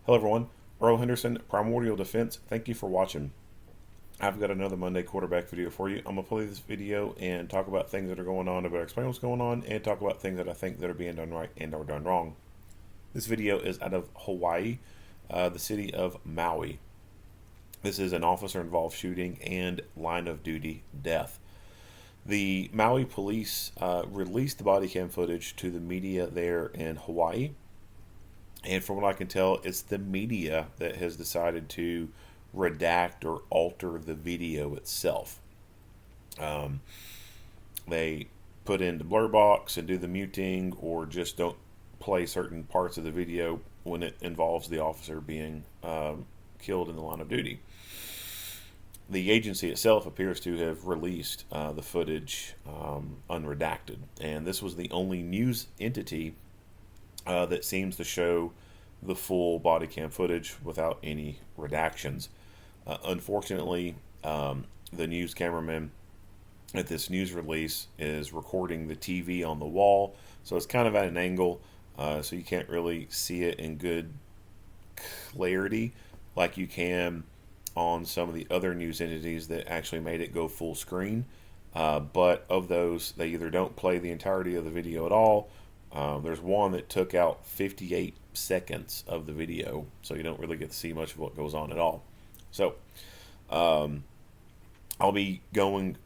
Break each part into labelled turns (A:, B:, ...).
A: Hello everyone, Earl Henderson, Primordial Defense. Thank you for watching. I've got another Monday quarterback video for you. I'm going to play this video and talk about things that are going on, about explain what's going on, and talk about things that I think that are being done right and are done wrong. This video is out of Hawaii, the city of Maui. This is an officer-involved shooting and line-of-duty death. The Maui police released the body cam footage to the media there in Hawaii. And from what I can tell, it's the media that has decided to redact or alter the video itself. They put in the blur box and do the muting, or just don't play certain parts of the video when it involves the officer being killed in the line of duty. The agency itself appears to have released the footage unredacted, and this was the only news entity that seems to show the full body cam footage without any redactions. Unfortunately, the news cameraman at this news release is recording the TV on the wall, so it's kind of at an angle, so you can't really see it in good clarity like you can on some of the other news entities that actually made it go full screen. But of those, they either don't play the entirety of the video at all. There's one that took out 58 seconds of the video, so you don't really get to see much of what goes on at all. So I'll be going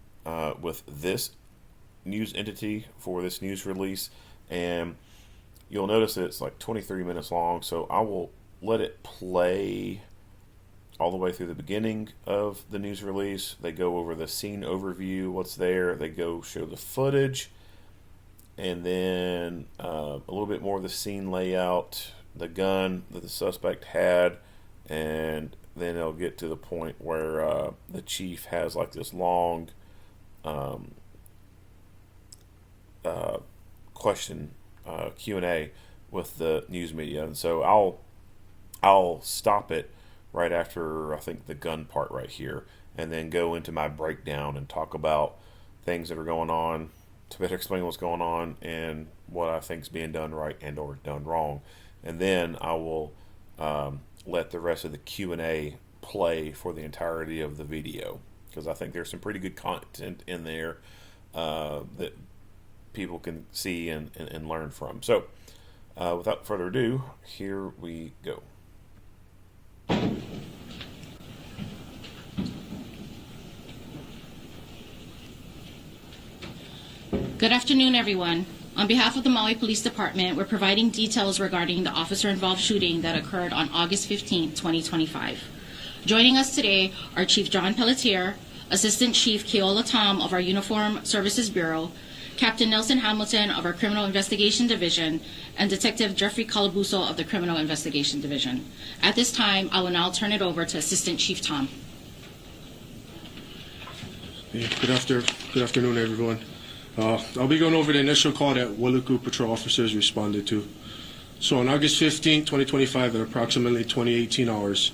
A: with this news entity for this news release, and you'll notice that it's like 23 minutes long, so I will let it play all the way through the beginning of the news release. They go over the scene overview, what's there, they go show the footage, and then a little bit more of the scene layout, the gun that the suspect had, and then they'll get to the point where the chief has like this long question Q&A with the news media. And so I'll stop it right after, I think, the gun part right here, and then go into my breakdown and talk about things that are going on to better explain what's going on and what I think is being done right and or done wrong. And then I will let the rest of the Q&A play for the entirety of the video, because I think there's some pretty good content in there that people can see and learn from. So without further ado, here we go.
B: Good afternoon, everyone. On behalf of the Maui Police Department, we're providing details regarding the officer-involved shooting that occurred on August 15, 2025. Joining us today are Chief John Pelletier, Assistant Chief Keola Tom of our Uniform Services Bureau, Captain Nelson Hamilton of our Criminal Investigation Division, and Detective Jeffrey Calabuso of the Criminal Investigation Division. At this time, I will now turn it over to Assistant Chief Tom.
C: Hey, good afternoon, everyone. I'll be going over the initial call that Wailuku patrol officers responded to. So on August 15, 2025, at approximately 2018 hours,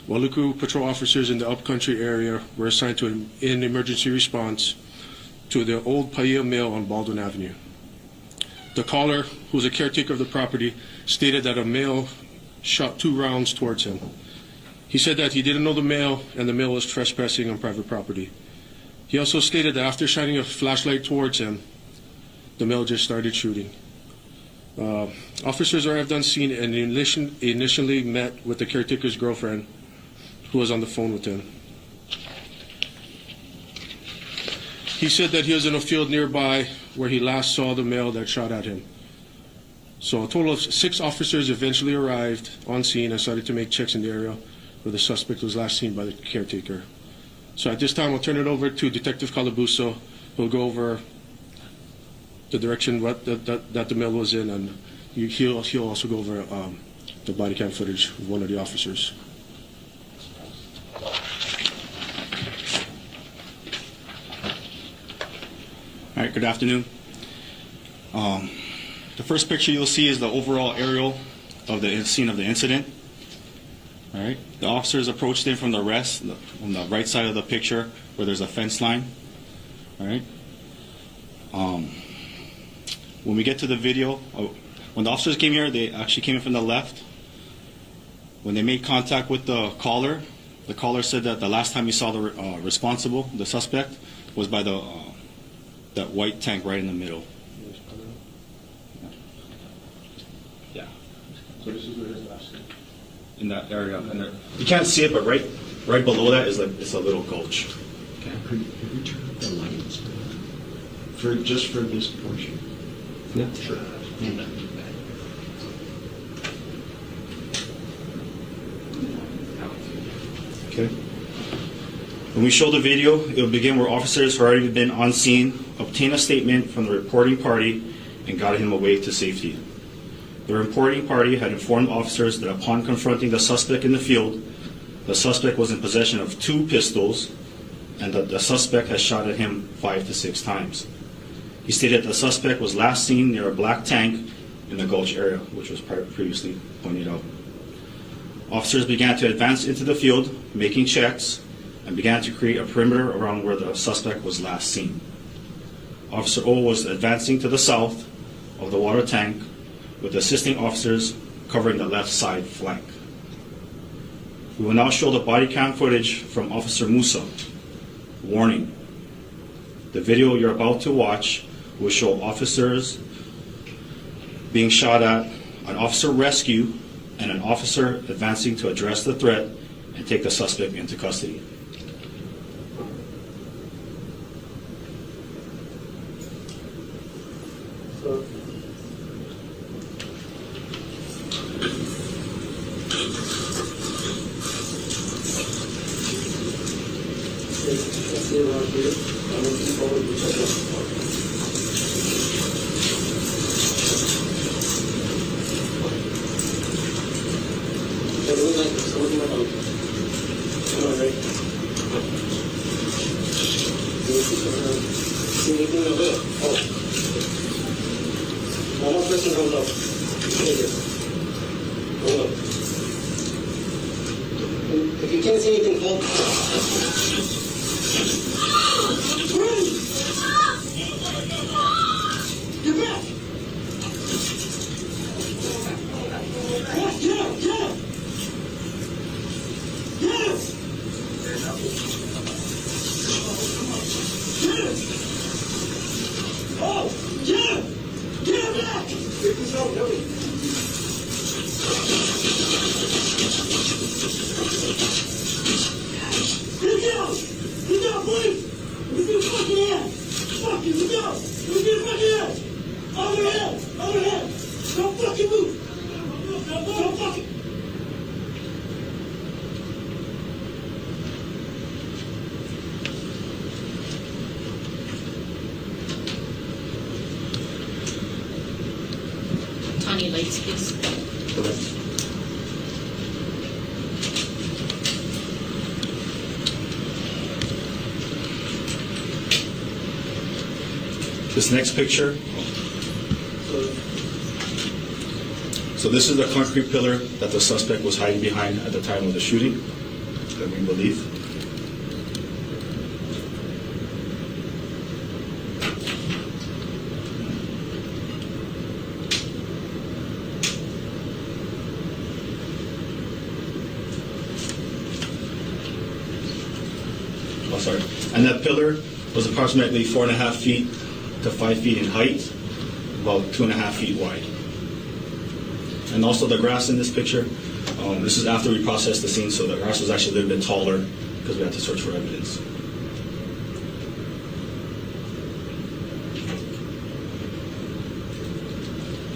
C: Wailuku patrol officers in the upcountry area were assigned to an emergency response to the old Paia mill on Baldwin Avenue. The caller, who was a caretaker of the property, stated that a male shot 2 rounds towards him. He said that he didn't know the male, and the male was trespassing on private property. He also stated that after shining a flashlight towards him, the male just started shooting. Officers arrived on scene and initially met with the caretaker's girlfriend, who was on the phone with him. He said that he was in a field nearby where he last saw the male that shot at him. So a total of 6 officers eventually arrived on scene and started to make checks in the area where the suspect was last seen by the caretaker. So at this time, I'll turn it over to Detective Calabuso, who'll go over the direction that the male was in, and he'll also go over the body cam footage of one of the officers.
D: All right, good afternoon. The first picture you'll see is the overall aerial of the scene of the incident. All right, the officers approached him from the rest, on the right side of the picture where there's a fence line. All right. When we get to the video, when the officers came here, they actually came in from the left. When they made contact with the caller said that the last time he saw the suspect, was by that white tank right in the middle. Yeah.
C: So this is where his last name.
D: In that area, and you can't see it, but right below that is it's a little gulch.
E: Okay. Could you turn up the lights just for this portion?
C: Yeah.
E: Sure.
D: Okay. When we show the video, it will begin where officers who already been on scene obtain a statement from the reporting party and got him away to safety. The reporting party had informed officers that upon confronting the suspect in the field, the suspect was in possession of 2 pistols and that the suspect had shot at him 5 to 6 times. He stated the suspect was last seen near a black tank in the gulch area, which was previously pointed out. Officers began to advance into the field, making checks, and began to create a perimeter around where the suspect was last seen. Officer O was advancing to the south of the water tank with assisting officers covering the left side flank. We will now show the body cam footage from Officer Musa. Warning: the video you're about to watch will show officers being shot at, an officer rescue, and an officer advancing to address the threat and take the suspect into custody.
F: One more person comes up. Hold up. If you can't see anything, hold. Get back! Get up! Get up! Oh! Get him! Get him back! Get this out, Billy. Get down! Get down, please! Look at his fucking hand! Fuck you, look out! Look at his fucking hand! Other hand! Other hand! Don't fucking move! Don't fucking...
B: Tony, lights, please.
D: This next picture. So this is the concrete pillar that the suspect was hiding behind at the time of the shooting, that we believe. Oh, sorry. And that pillar was approximately 4.5 feet to 5 feet in height, about 2.5 feet wide. And also the grass in this picture, this is after we processed the scene, so the grass was actually a little bit taller because we had to search for evidence.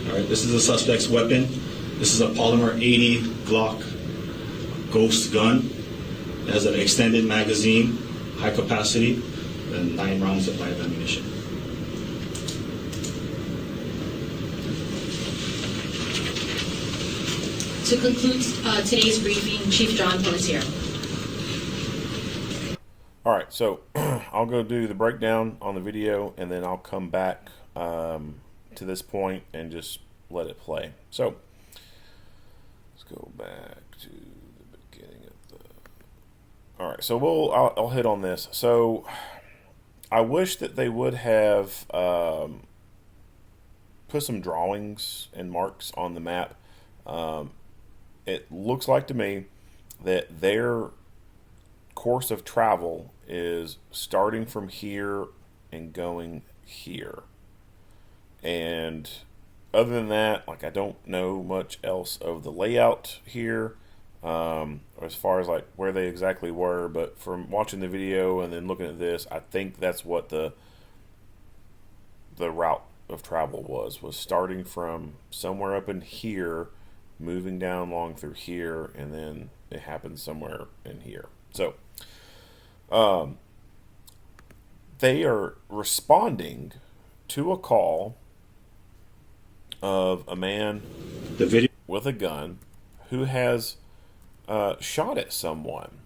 D: All right, this is the suspect's weapon. This is a polymer 80 Glock Ghost gun. It has an extended magazine, high capacity, and 9 rounds of live ammunition.
B: To conclude today's briefing, Chief John Pelletier.
A: All right, so I'll go do the breakdown on the video, and then I'll come back to this point and just let it play. So let's go back to the beginning of the... All right, so I'll hit on this. So I wish that they would have put some drawings and marks on the map. it looks like to me that their course of travel is starting from here and going here. And other than that, like, I don't know much else of the layout here, as far as like where they exactly were. But from watching the video and then looking at this, I think that's what the route of travel was starting from somewhere up in here, moving down along through here, and then it happens somewhere in here. So they are responding to a call of a man
E: The video.
A: with a gun who has shot at someone.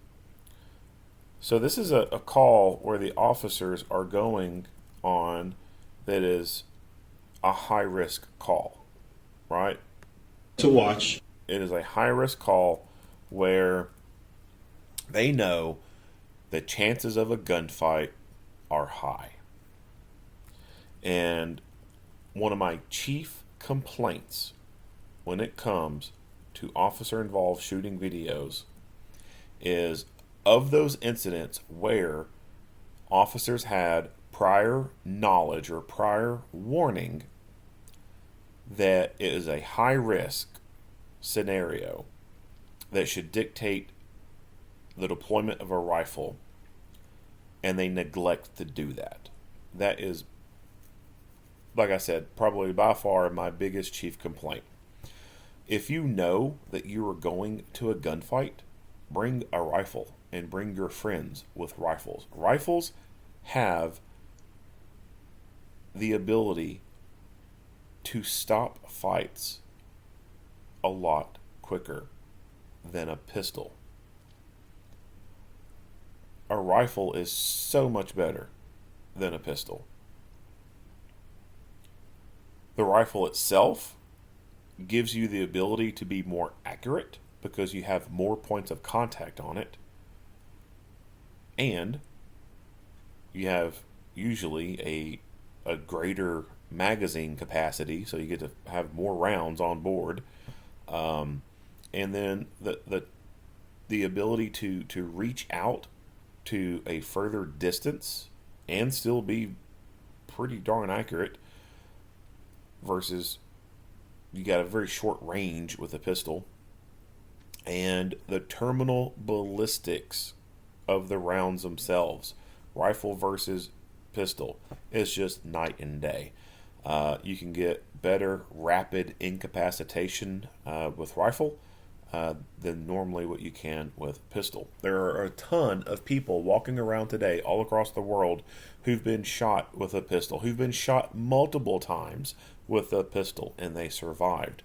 A: So this is a call where the officers are going on that is a high-risk call, right?
E: To watch.
A: It is a high-risk call where they know the chances of a gunfight are high. And one of my chief complaints when it comes to officer-involved shooting videos is of those incidents where officers had prior knowledge or prior warning that it is a high-risk scenario that should dictate the deployment of a rifle, and they neglect to do that. That is, like I said, probably by far my biggest chief complaint. If you know that you are going to a gunfight, bring a rifle and bring your friends with rifles. Rifles have the ability to stop fights a lot quicker than a pistol. A rifle is so much better than a pistol. The rifle itself gives you the ability to be more accurate because you have more points of contact on it, and you have usually a greater magazine capacity, so you get to have more rounds on board, and then the ability to reach out to a further distance and still be pretty darn accurate, versus you got a very short range with a pistol. And the terminal ballistics of the rounds themselves, rifle versus pistol, is just night and day. You can get better rapid incapacitation with rifle than normally what you can with pistol. There are a ton of people walking around today all across the world who've been shot with a pistol, who've been shot multiple times with a pistol, and they survived.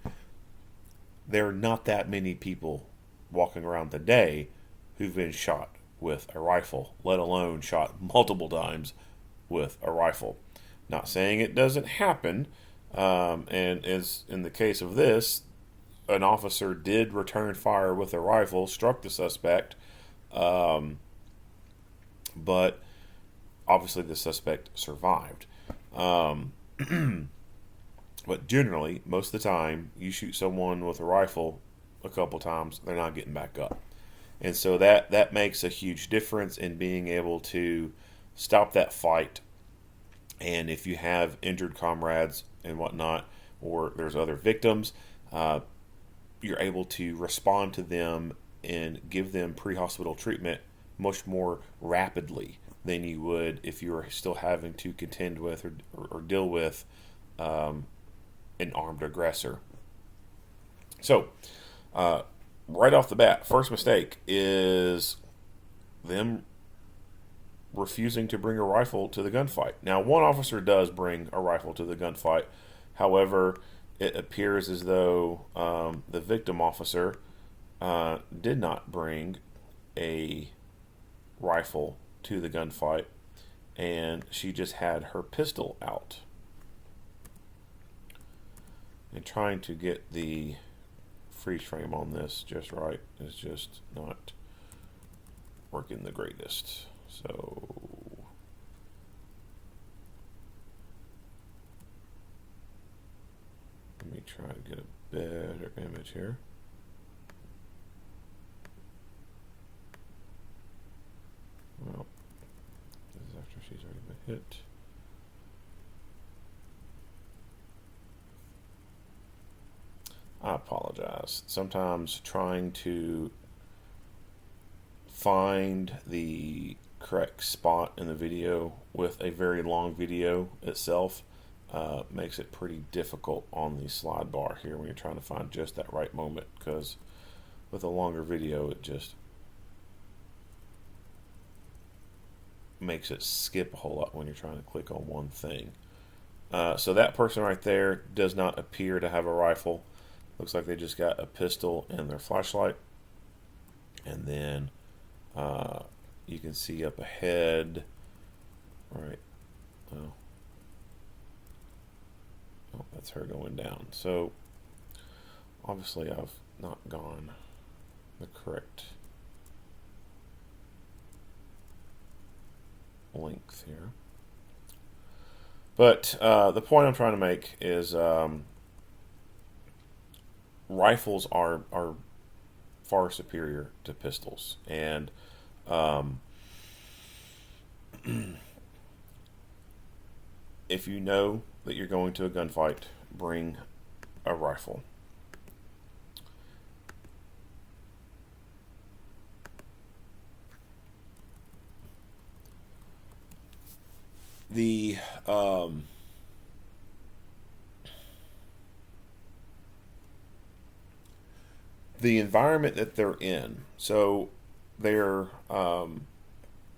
A: There are not that many people walking around today who've been shot with a rifle, let alone shot multiple times with a rifle. Not saying it doesn't happen, and as in the case of this, an officer did return fire with a rifle, struck the suspect, but obviously the suspect survived. But generally, most of the time, you shoot someone with a rifle a couple times, they're not getting back up. And so that makes a huge difference in being able to stop that fight. And if you have injured comrades and whatnot, or there's other victims, you're able to respond to them and give them pre-hospital treatment much more rapidly than you would if you were still having to contend with or deal with an armed aggressor. So, right off the bat, first mistake is them refusing to bring a rifle to the gunfight. Now, one officer does bring a rifle to the gunfight. However, it appears as though the victim officer did not bring a rifle to the gunfight, and she just had her pistol out. And trying to get the freeze frame on this just right is just not working the greatest. So let me try to get a better image here. hit. I apologize. Sometimes trying to find the correct spot in the video with a very long video itself makes it pretty difficult on the slide bar here when you're trying to find just that right moment, because with a longer video it just makes it skip a whole lot when you're trying to click on one thing. So that person right there does not appear to have a rifle. Looks like they just got a pistol and their flashlight. And then you can see up ahead, right? Oh, that's her going down. So obviously I've not gone the correct length here. But the point I'm trying to make is rifles are far superior to pistols, and if you know that you're going to a gunfight, bring a rifle. The environment that they're in, so they're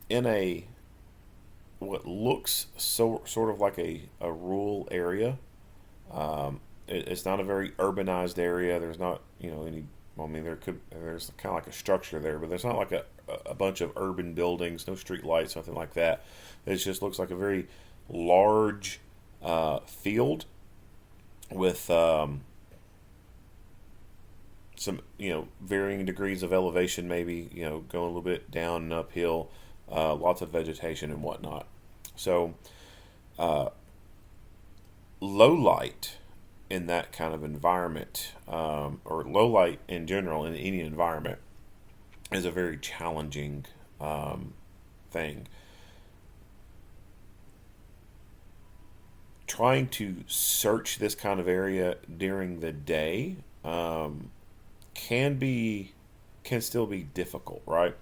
A: in a what looks sort of like a rural area. It's not a very urbanized area. There's not, any. I mean, there's kind of like a structure there, but there's not like a bunch of urban buildings, no street lights, nothing like that. It just looks like a very large field with some, varying degrees of elevation, maybe, going a little bit down and uphill, lots of vegetation and whatnot. So, low light in that kind of environment, or low light in general in any environment, is a very challenging thing. Trying to search this kind of area during the day can still be difficult, right?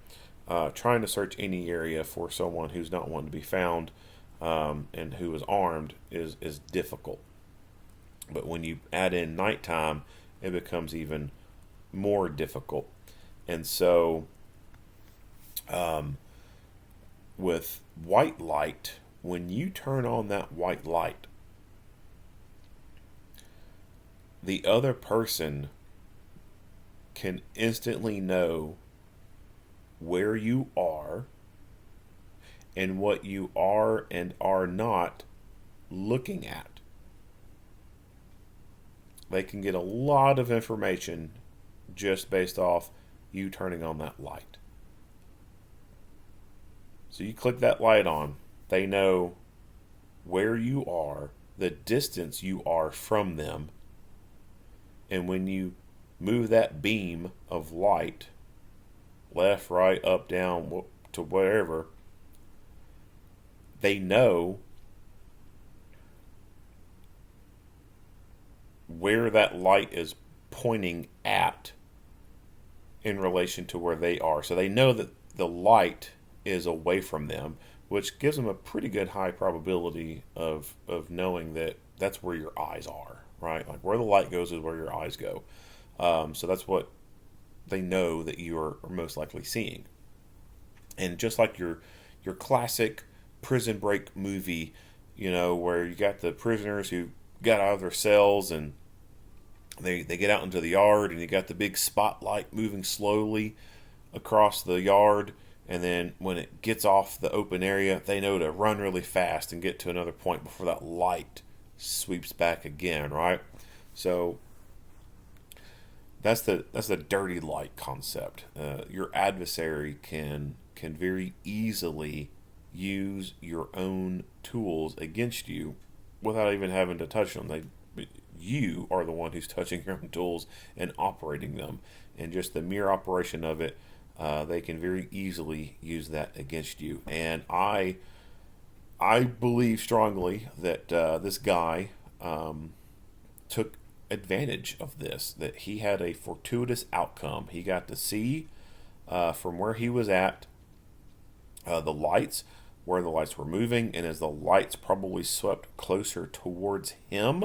A: Trying to search any area for someone who's not one to be found and who is armed is difficult. But when you add in nighttime, it becomes even more difficult. And so with white light, when you turn on that white light, the other person can instantly know where you are and what you are and are not looking at. They can get a lot of information just based off you turning on that light. So you click that light on, they know where you are, the distance you are from them, and when you move that beam of light left, right, up, down, to wherever, they know where that light is pointing at in relation to where they are. So they know that the light is away from them, which gives them a pretty good high probability of knowing that that's where your eyes are, right? Like where the light goes is where your eyes go. So that's what they know that you are most likely seeing. And just like your classic prison break movie, where you got the prisoners who got out of their cells and they get out into the yard, and you got the big spotlight moving slowly across the yard, and then when it gets off the open area, they know to run really fast and get to another point before that light sweeps back again, right? So that's the dirty light concept. Your adversary can very easily use your own tools against you without even having to touch them. You are the one who's touching your own tools and operating them, and just the mere operation of it, they can very easily use that against you. And I I believe strongly that this guy took advantage of this, that he had a fortuitous outcome. He got to see from where he was at the lights, where the lights were moving, and as the lights probably swept closer towards him,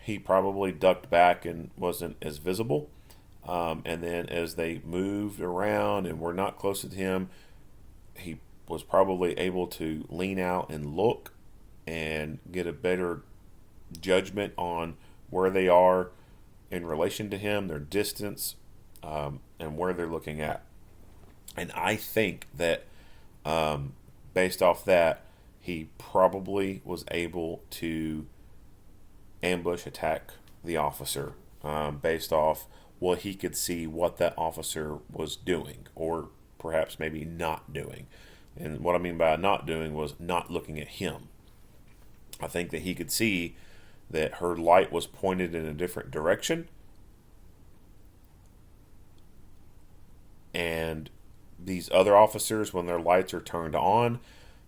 A: he probably ducked back and wasn't as visible. And then as they moved around and were not close to him, he was probably able to lean out and look and get a better judgment on where they are in relation to him, their distance, and where they're looking at. And I think that based off that, he probably was able to ambush attack the officer based off what he could see what that officer was doing, or perhaps maybe not doing. And what I mean by not doing was not looking at him. I think that he could see that her light was pointed in a different direction, and these other officers, when their lights are turned on,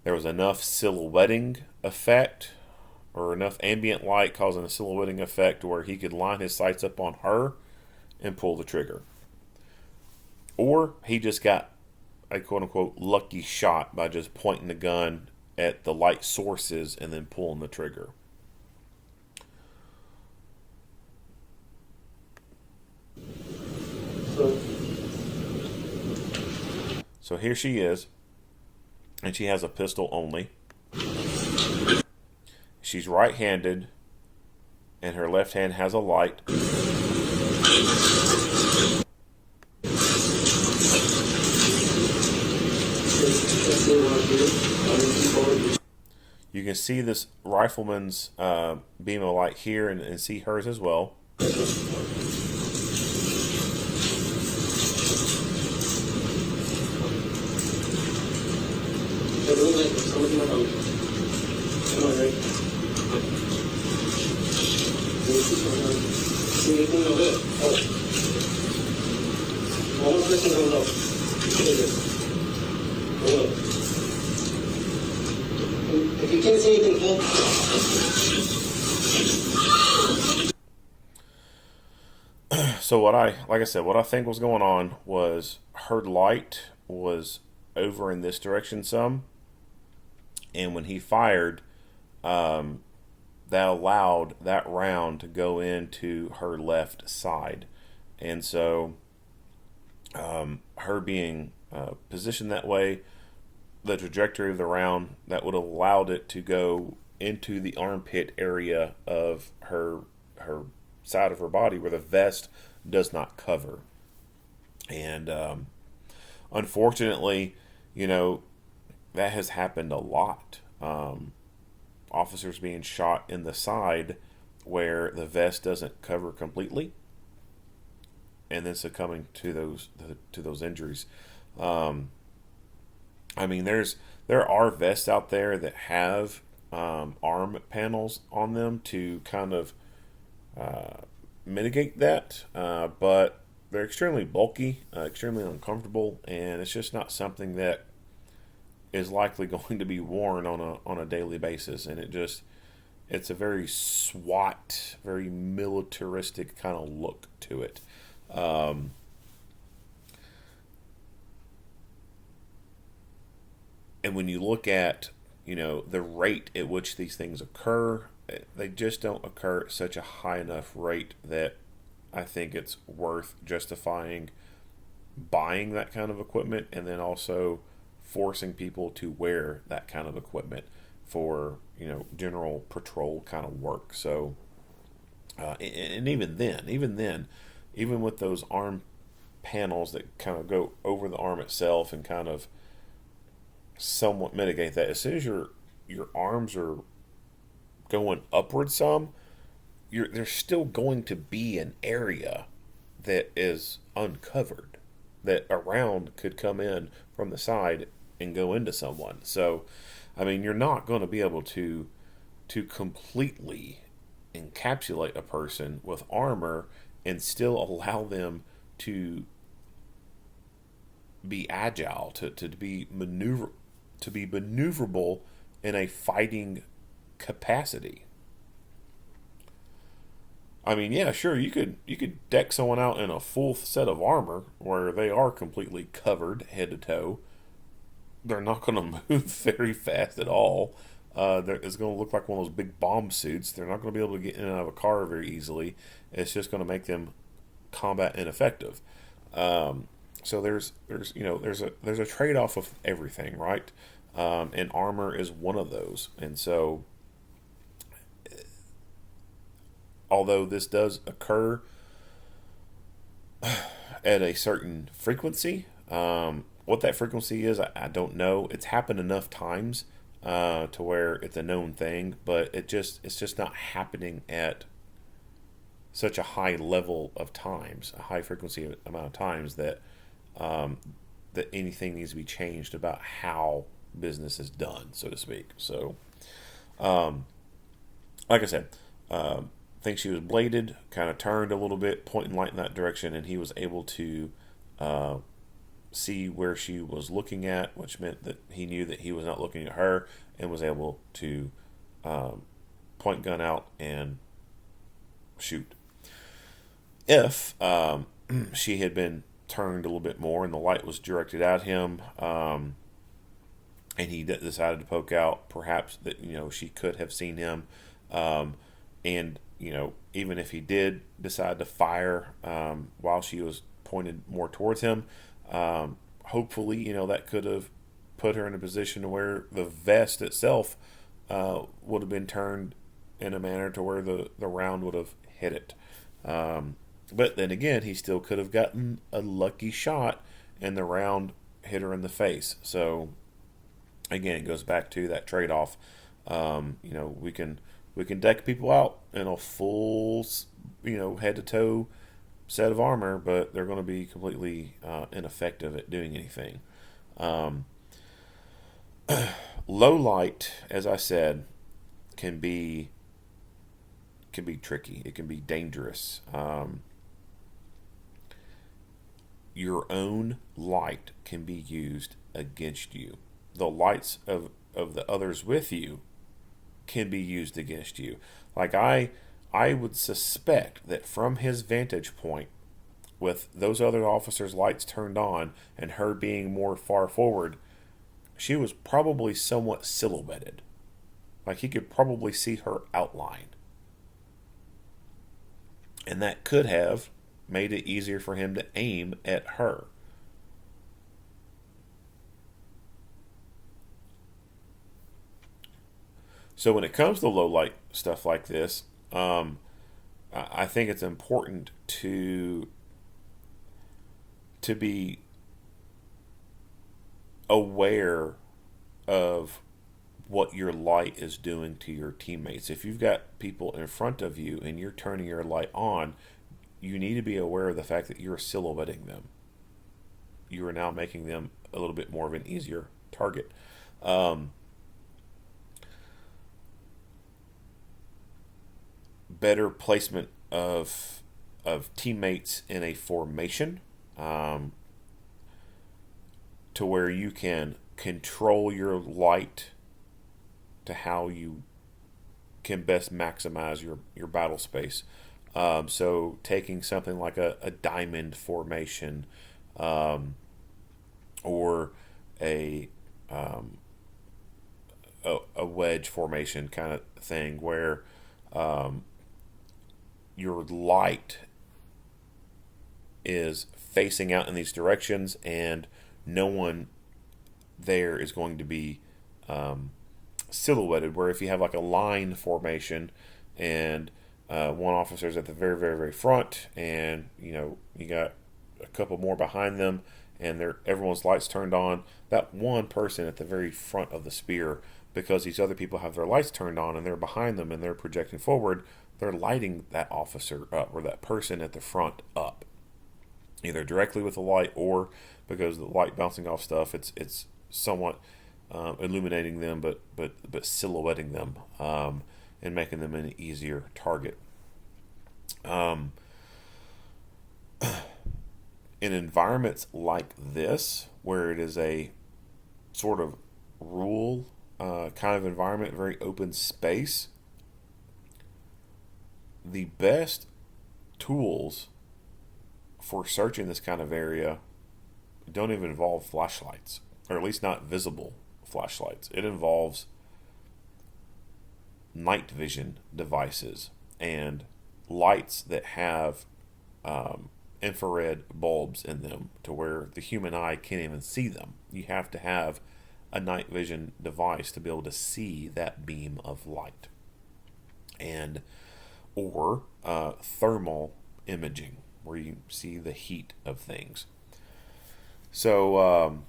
A: there was enough silhouetting effect or enough ambient light causing a silhouetting effect where he could line his sights up on her and pull the trigger. Or he just got a quote-unquote lucky shot by just pointing the gun at the light sources and then pulling the trigger. So here she is, and she has a pistol only. She's right-handed, and her left hand has a light. You can see this rifleman's beam of light here and see hers as well.
F: If you can't see anything,
A: So what I think was going on was her light was over in this direction some, and when he fired, that allowed that round to go into her left side, and so her being positioned that way, the trajectory of the round that would have allowed it to go into the armpit area of her side of her body where the vest does not cover. And unfortunately, that has happened a lot. Officers being shot in the side where the vest doesn't cover completely, and then succumbing to those injuries. There are vests out there that have arm panels on them to kind of mitigate that, but they're extremely bulky, extremely uncomfortable, and it's just not something that is likely going to be worn on a daily basis. And it's a very SWAT, very militaristic kind of look to it. And when you look at, the rate at which these things occur, they just don't occur at such a high enough rate that I think it's worth justifying buying that kind of equipment and then also forcing people to wear that kind of equipment for, general patrol kind of work. So, and even with those arm panels that kind of go over the arm itself and kind of somewhat mitigate that, as soon as your arms are going upward some, there's still going to be an area that is uncovered, that a round could come in from the side and go into someone. So, you're not going to be able to completely encapsulate a person with armor and still allow them to be agile, to be to be maneuverable in a fighting capacity. I mean, yeah, sure, you could deck someone out in a full set of armor where they are completely covered head to toe. They're not going to move very fast at all. It's going to look like one of those big bomb suits. They're not going to be able to get in and out of a car very easily. It's just going to make them combat ineffective. So there's a trade off of everything, right? And armor is one of those. And so, although this does occur at a certain frequency, what that frequency is, I don't know. It's happened enough times to where it's a known thing, but it's just not happening at such a high level of times, a high frequency amount of times that that anything needs to be changed about how business is done, so to speak. So, like I said, I think she was bladed, kind of turned a little bit, pointing light in that direction, and he was able to see where she was looking at, which meant that he knew that he was not looking at her, and was able to point gun out and shoot. If she had been turned a little bit more and the light was directed at him, and he decided to poke out, perhaps that she could have seen him, and even if he did decide to fire while she was pointed more towards him, hopefully that could have put her in a position where the vest itself would have been turned in a manner to where the round would have hit it. But then again, he still could have gotten a lucky shot and the round hit her in the face. So again, it goes back to that trade-off. We can deck people out in a full, head to toe set of armor, but they're going to be completely ineffective at doing anything. Low light, as I said, can be tricky. It can be dangerous. Your own light can be used against you. The lights of the others with you can be used against you. Like I would suspect that from his vantage point, with those other officers' lights turned on and her being more far forward, she was probably somewhat silhouetted. Like he could probably see her outline. And that could have made it easier for him to aim at her. So when it comes to low light stuff like this, I think it's important to be aware of what your light is doing to your teammates. If you've got people in front of you and you're turning your light on, you need to be aware of the fact that you're silhouetting them. You are now making them a little bit more of an easier target. Better placement of teammates in a formation, to where you can control your light to how you can best maximize your battle space. So taking something like a diamond formation, or a wedge formation kind of thing, where your light is facing out in these directions and no one there is going to be silhouetted, where if you have like a line formation and one officer's at the very, very, very front, and you got a couple more behind them, and everyone's lights turned on, that one person at the very front of the spear, because these other people have their lights turned on and they're behind them and they're projecting forward, they're lighting that officer up, or that person at the front up, either directly with the light, or because the light bouncing off stuff, it's somewhat illuminating them, but silhouetting them, and making them an easier target. In environments like this, where it is a sort of rural kind of environment, very open space, the best tools for searching this kind of area don't even involve flashlights, or at least not visible flashlights. It involves night vision devices and lights that have infrared bulbs in them to where the human eye can't even see them. You have to have a night vision device to be able to see that beam of light, and or thermal imaging where you see the heat of things. So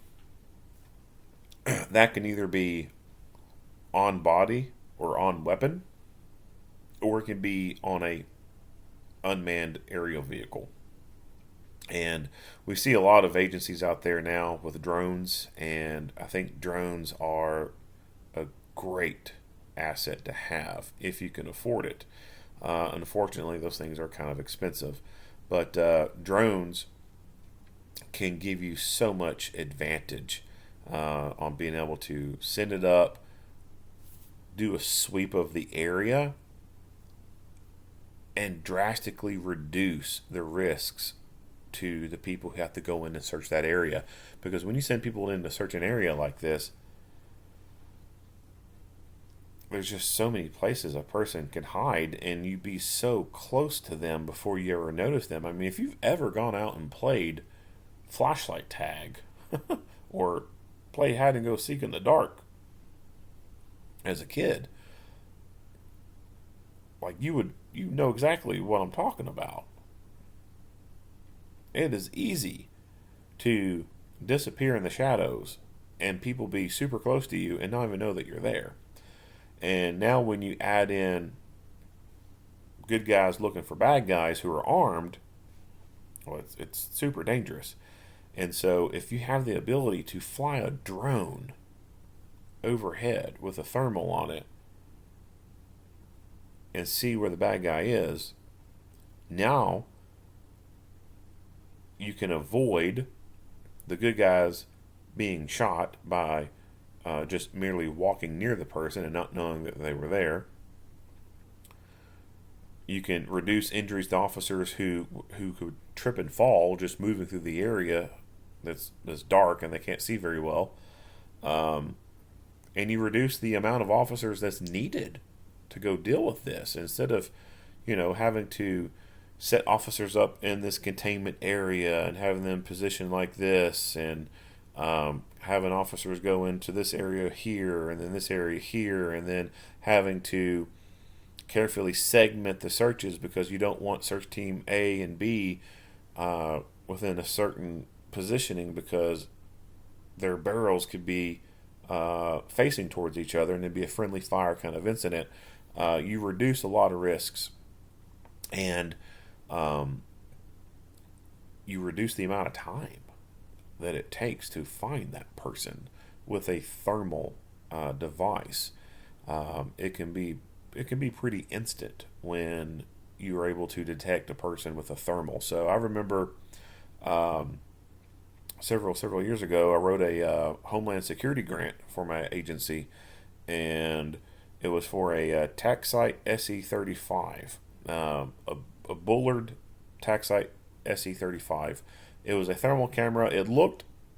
A: that can either be on body or on weapon, or it can be on a unmanned aerial vehicle. And we see a lot of agencies out there now with drones, and I think drones are a great asset to have if you can afford it. Unfortunately, those things are kind of expensive, but drones can give you so much advantage on being able to send it up, do a sweep of the area, and drastically reduce the risks to the people who have to go in and search that area. Because when you send people in to search an area like this, there's just so many places a person can hide, and you'd be so close to them before you ever notice them. I mean, if you've ever gone out and played flashlight tag or play hide and go seek in the dark as a kid, like you know exactly what I'm talking about. It is easy to disappear in the shadows and people be super close to you and not even know that you're there. And now when you add in good guys looking for bad guys who are armed, well, it's super dangerous. And so if you have the ability to fly a drone overhead with a thermal on it and see where the bad guy is, now you can avoid the good guys being shot by just merely walking near the person and not knowing that they were there. You can reduce injuries to officers who could trip and fall just moving through the area that's dark and they can't see very well. And you reduce the amount of officers that's needed to go deal with this, instead of having to set officers up in this containment area and having them positioned like this, and having officers go into this area here and then this area here, and then having to carefully segment the searches because you don't want search team A and B within a certain positioning because their barrels could be facing towards each other and it'd be a friendly fire kind of incident. You reduce a lot of risks, and you reduce the amount of time that it takes to find that person with a thermal device. It can be pretty instant when you are able to detect a person with a thermal. So I remember several years ago, I wrote a Homeland Security grant for my agency, and it was for a Taxite SE35, a Bullard Taxite SE35. It was a thermal camera.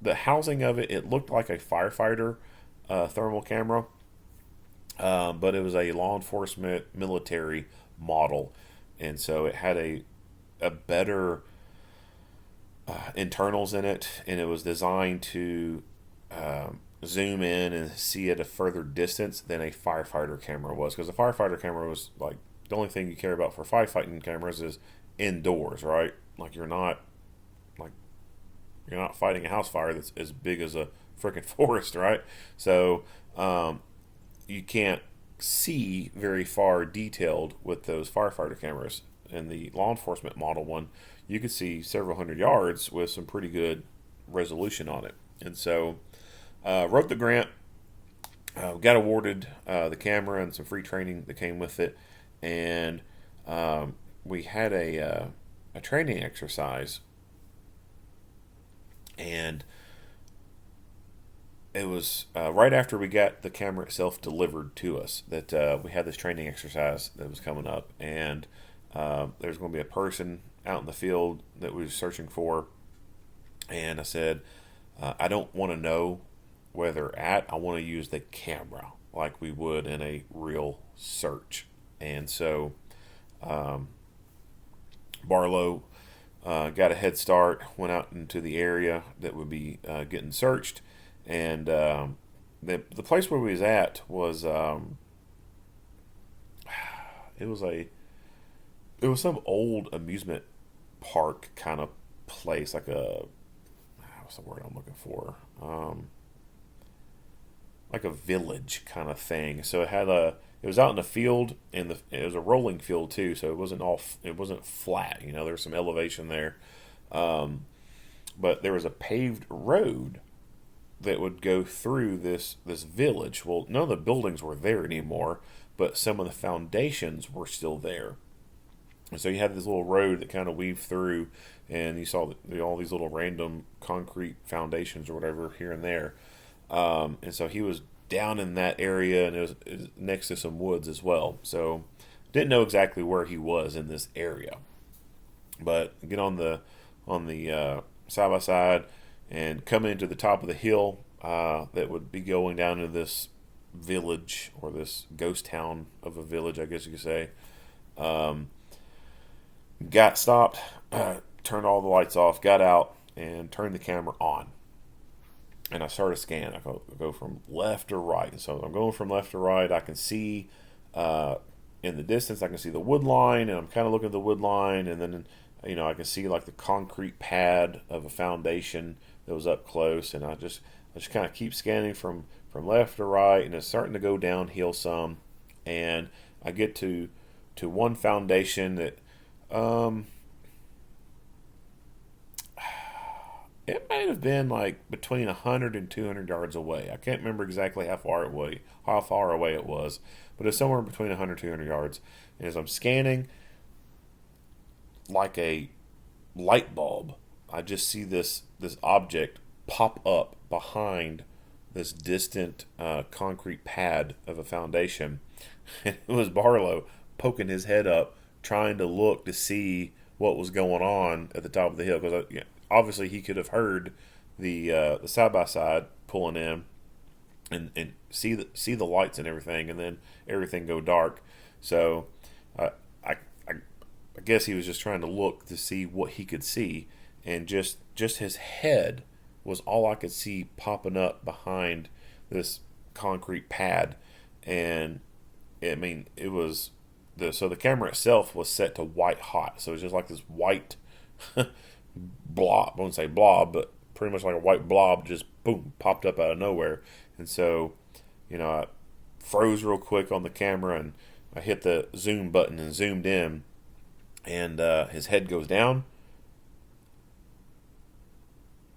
A: The housing of it looked like a firefighter thermal camera, but it was a law enforcement military model, and so it had a better internals in it, and it was designed to zoom in and see at a further distance than a firefighter camera was, because a firefighter camera was like the only thing you care about for firefighting cameras is indoors, right? Like you're not fighting a house fire that's as big as a freaking forest, right? So you can't see very far detailed with those firefighter cameras. And the law enforcement model one, you could see several hundred yards with some pretty good resolution on it. And so wrote the grant, got awarded the camera and some free training that came with it, and we had a training exercise, and it was right after we got the camera itself delivered to us that we had this training exercise that was coming up, and there's going to be a person out in the field that we were searching for, and I said, I don't want to know where they're at. I want to use the camera like we would in a real search. And so Barlow got a head start, went out into the area that would be getting searched, and the place where we was at was it was some old amusement park kind of place, like a, what's the word I'm looking for? Like a village kind of thing. So it was out in the field, and it was a rolling field too. So it wasn't flat. You know, there was some elevation there, but there was a paved road that would go through this village. Well, none of the buildings were there anymore, but some of the foundations were still there. And so you had this little road that kind of weaved through, and you saw all these little random concrete foundations or whatever here and there. And so he was down in that area, and it was next to some woods as well. So didn't know exactly where he was in this area, but get on the side by side and come into the top of the hill that would be going down to this village, or this ghost town of a village, I guess you could say. Got stopped, turned all the lights off, got out, and turned the camera on. And I started a scan. I go from left to right. So I'm going from left to right. I can see in the distance, I can see the wood line, and I'm kind of looking at the wood line, and then I can see like the concrete pad of a foundation that was up close, and I just kind of keep scanning from left to right, and it's starting to go downhill some, and I get to one foundation that it might have been like between 100 and 200 yards away. I can't remember exactly how far away it was, but it's somewhere between 100 and 200 yards. And as I'm scanning, like a light bulb, I just see this object pop up behind this distant concrete pad of a foundation. And it was Barlow poking his head up, trying to look to see what was going on at the top of the hill, because obviously he could have heard the side by side pulling in, and see the lights and everything, and then everything go dark. So I guess he was just trying to look to see what he could see, and just his head was all I could see popping up behind this concrete pad. And I mean, it was so the camera itself was set to white hot, so it was just like this white blob. I wouldn't say blob, but pretty much like a white blob just boom popped up out of nowhere. And so I froze real quick on the camera, and I hit the zoom button and zoomed in, and his head goes down.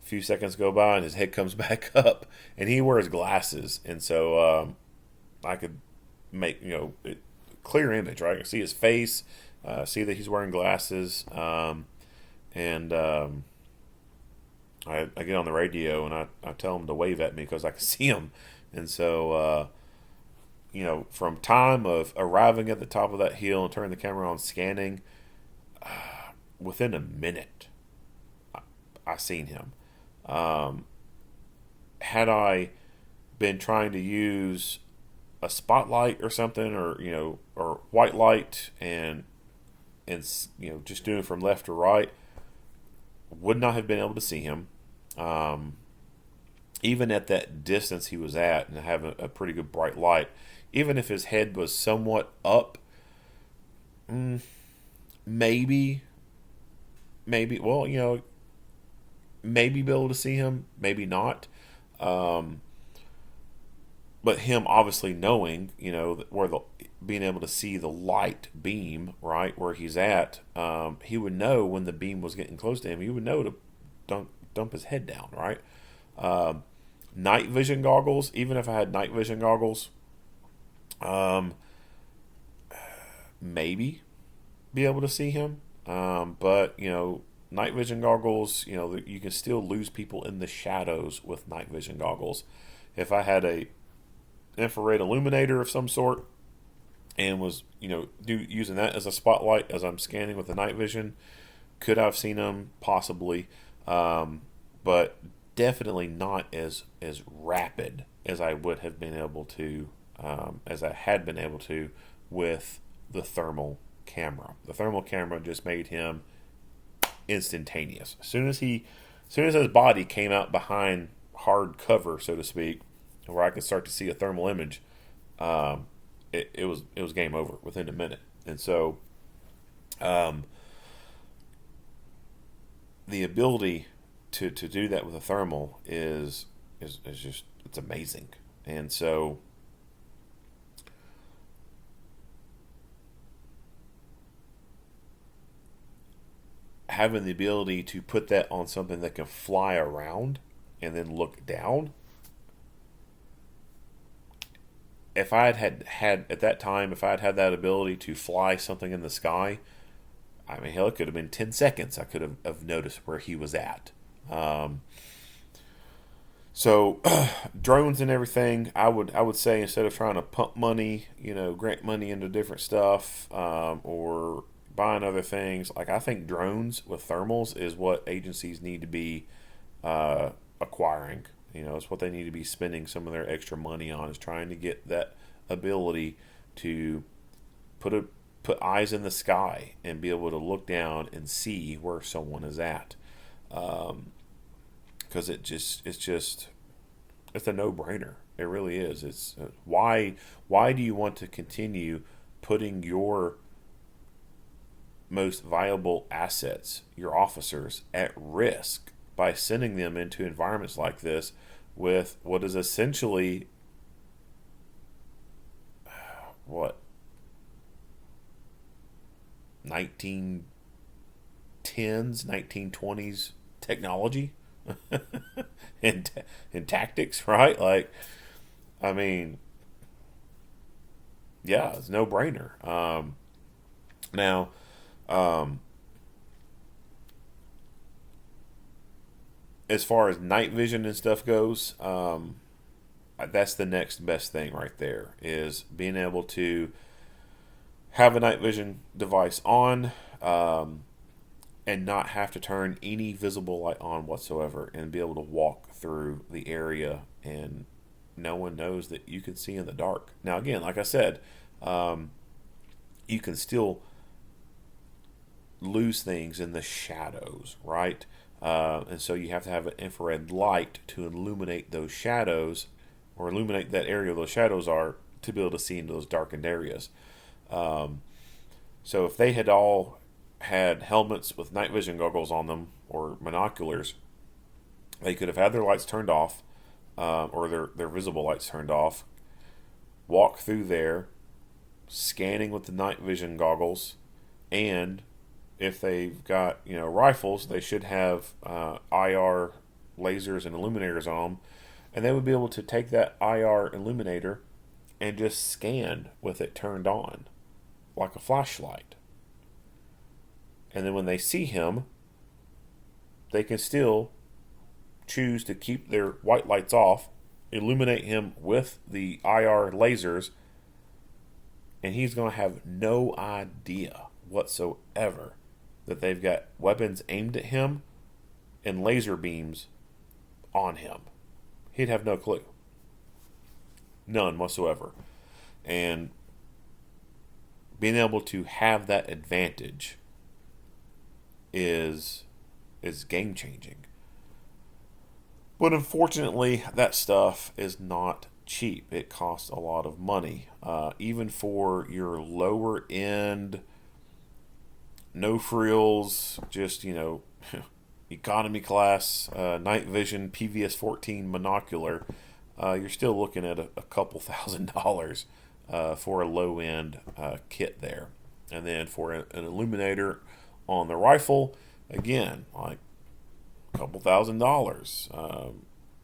A: A few seconds go by, and his head comes back up, and he wears glasses, and so I could make clear image, right? I can see his face, see that he's wearing glasses, and I get on the radio, and I tell him to wave at me because I can see him. And so from time of arriving at the top of that hill and turning the camera on, scanning, within a minute I seen him. Had I been trying to use a spotlight or something, or white light, and just doing it from left to right, would not have been able to see him. Even at that distance he was at, and having a pretty good bright light, even if his head was somewhat up, maybe maybe be able to see him, maybe not. But him obviously knowing, where being able to see the light beam, right, where he's at, he would know when the beam was getting close to him. He would know to dump his head down, right? Night vision goggles, even if I had night vision goggles, maybe be able to see him. But, night vision goggles, you can still lose people in the shadows with night vision goggles. If I had a infrared illuminator of some sort and was, using that as a spotlight as I'm scanning with the night vision, could I have seen them? Possibly, but definitely not as rapid as I would have been able to, as I had been able to with the thermal camera. The thermal camera just made him instantaneous. As soon as his body came out behind hard cover, so to speak, where I could start to see a thermal image, it was game over within a minute. And so, the ability to do that with a thermal is just, it's amazing. And so, having the ability to put that on something that can fly around and then look down. If I had at that time, if I had that ability to fly something in the sky, I mean, hell, it could have been 10 seconds. I could have noticed where he was at. So drones and everything, I would say, instead of trying to pump money, grant money into different stuff, or buying other things, like, I think drones with thermals is what agencies need to be acquiring. It's what they need to be spending some of their extra money on, is trying to get that ability to put eyes in the sky and be able to look down and see where someone is at. Because it's a no-brainer. It really is. It's why do you want to continue putting your most viable assets, your officers, at risk by sending them into environments like this with what is essentially 1910s, 1920s technology and tactics, right? Like, I mean, yeah, it's no brainer. Now, as far as night vision and stuff goes, that's the next best thing right there, is being able to have a night vision device on, and not have to turn any visible light on whatsoever, and be able to walk through the area and no one knows that you can see in the dark. Now, again, like I said, you can still lose things in the shadows, right? And so you have to have an infrared light to illuminate those shadows, or illuminate that area those shadows are, to be able to see into those darkened areas. So if they had all had helmets with night vision goggles on them, or binoculars, they could have had their lights turned off, or their visible lights turned off, walk through there, scanning with the night vision goggles, and if they've got rifles, they should have IR lasers and illuminators on them, and they would be able to take that IR illuminator and just scan with it turned on, like a flashlight. And then when they see him, they can still choose to keep their white lights off, illuminate him with the IR lasers, and he's going to have no idea whatsoever that they've got weapons aimed at him and laser beams on him. He'd have no clue. None whatsoever. And being able to have that advantage is game changing. But unfortunately, that stuff is not cheap. It costs a lot of money. Even for your lower end, no frills, just, economy class, night vision PVS 14 monocular, you're still looking at a couple $1,000s for a low end kit there. And then for an illuminator on the rifle, again, like a couple $1,000s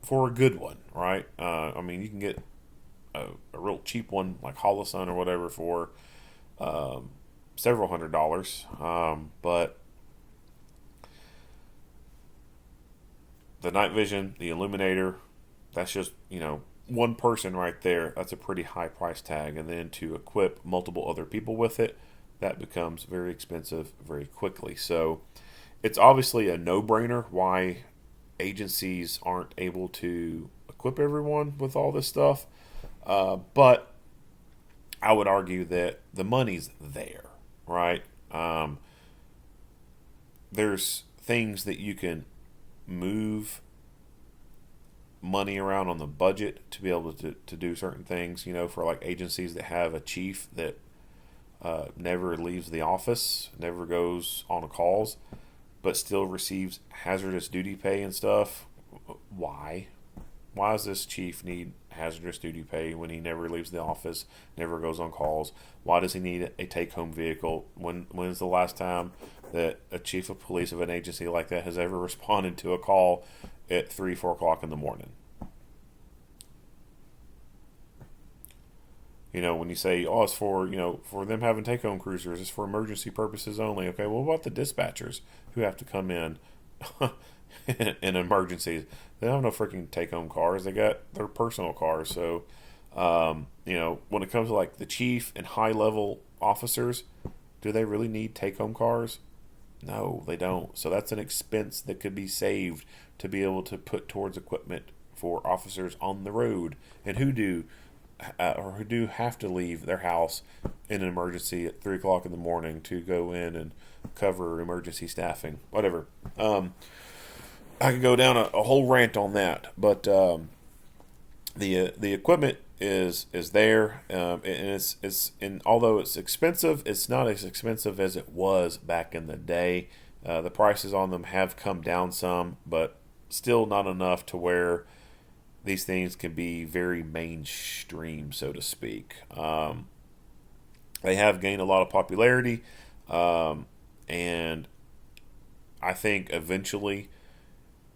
A: for a good one, right? I mean, you can get a real cheap one like Holosun or whatever for several $100s, but the night vision, the illuminator, that's just, one person right there. That's a pretty high price tag. And then to equip multiple other people with it, that becomes very expensive very quickly. So it's obviously a no-brainer why agencies aren't able to equip everyone with all this stuff. But I would argue that the money's there, right? There's things that you can move money around on the budget to be able to do certain things, for like agencies that have a chief that never leaves the office, never goes on calls, but still receives hazardous duty pay and stuff. Why? Why does this chief need hazardous duty pay when he never leaves the office, never goes on calls? Why does he need a take-home vehicle? When's the last time that a chief of police of an agency like that has ever responded to a call at 3, 4 o'clock in the morning? When you say, oh, it's for, for them having take-home cruisers, it's for emergency purposes only. Okay, well, what about the dispatchers who have to come in in emergencies? They don't have no freaking take-home cars. They got their personal cars. So, when it comes to like the chief and high-level officers, do they really need take-home cars? No, they don't. So that's an expense that could be saved to be able to put towards equipment for officers on the road and who do have to leave their house in an emergency at 3 o'clock in the morning to go in and cover emergency staffing, whatever. I could go down a whole rant on that, but the equipment is there, and it's and although it's expensive, it's not as expensive as it was back in the day. The prices on them have come down some, but still not enough to where these things can be very mainstream, so to speak. They have gained a lot of popularity, and I think eventually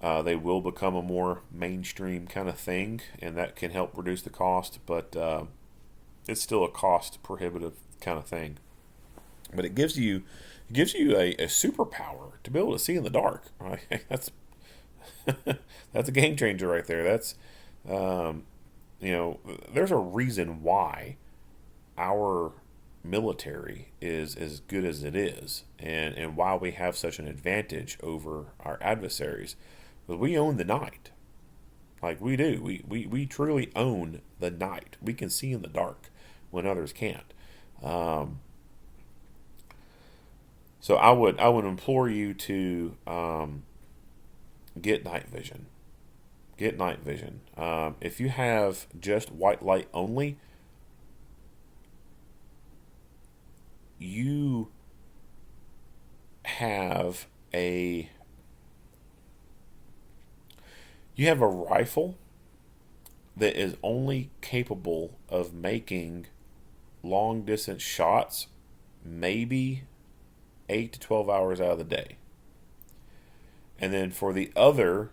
A: they will become a more mainstream kind of thing, and that can help reduce the cost, but it's still a cost prohibitive kind of thing. But it gives you a superpower to be able to see in the dark. Right? That's that's a game changer right there. That's there's a reason why our military is as good as it is, and why we have such an advantage over our adversaries. Because we own the night. Like we do. We truly own the night. We can see in the dark when others can't. So I would implore you to get night vision. Get night vision. If you have just white light only, you have a rifle that is only capable of making long distance shots maybe 8 to 12 hours out of the day. And then for the other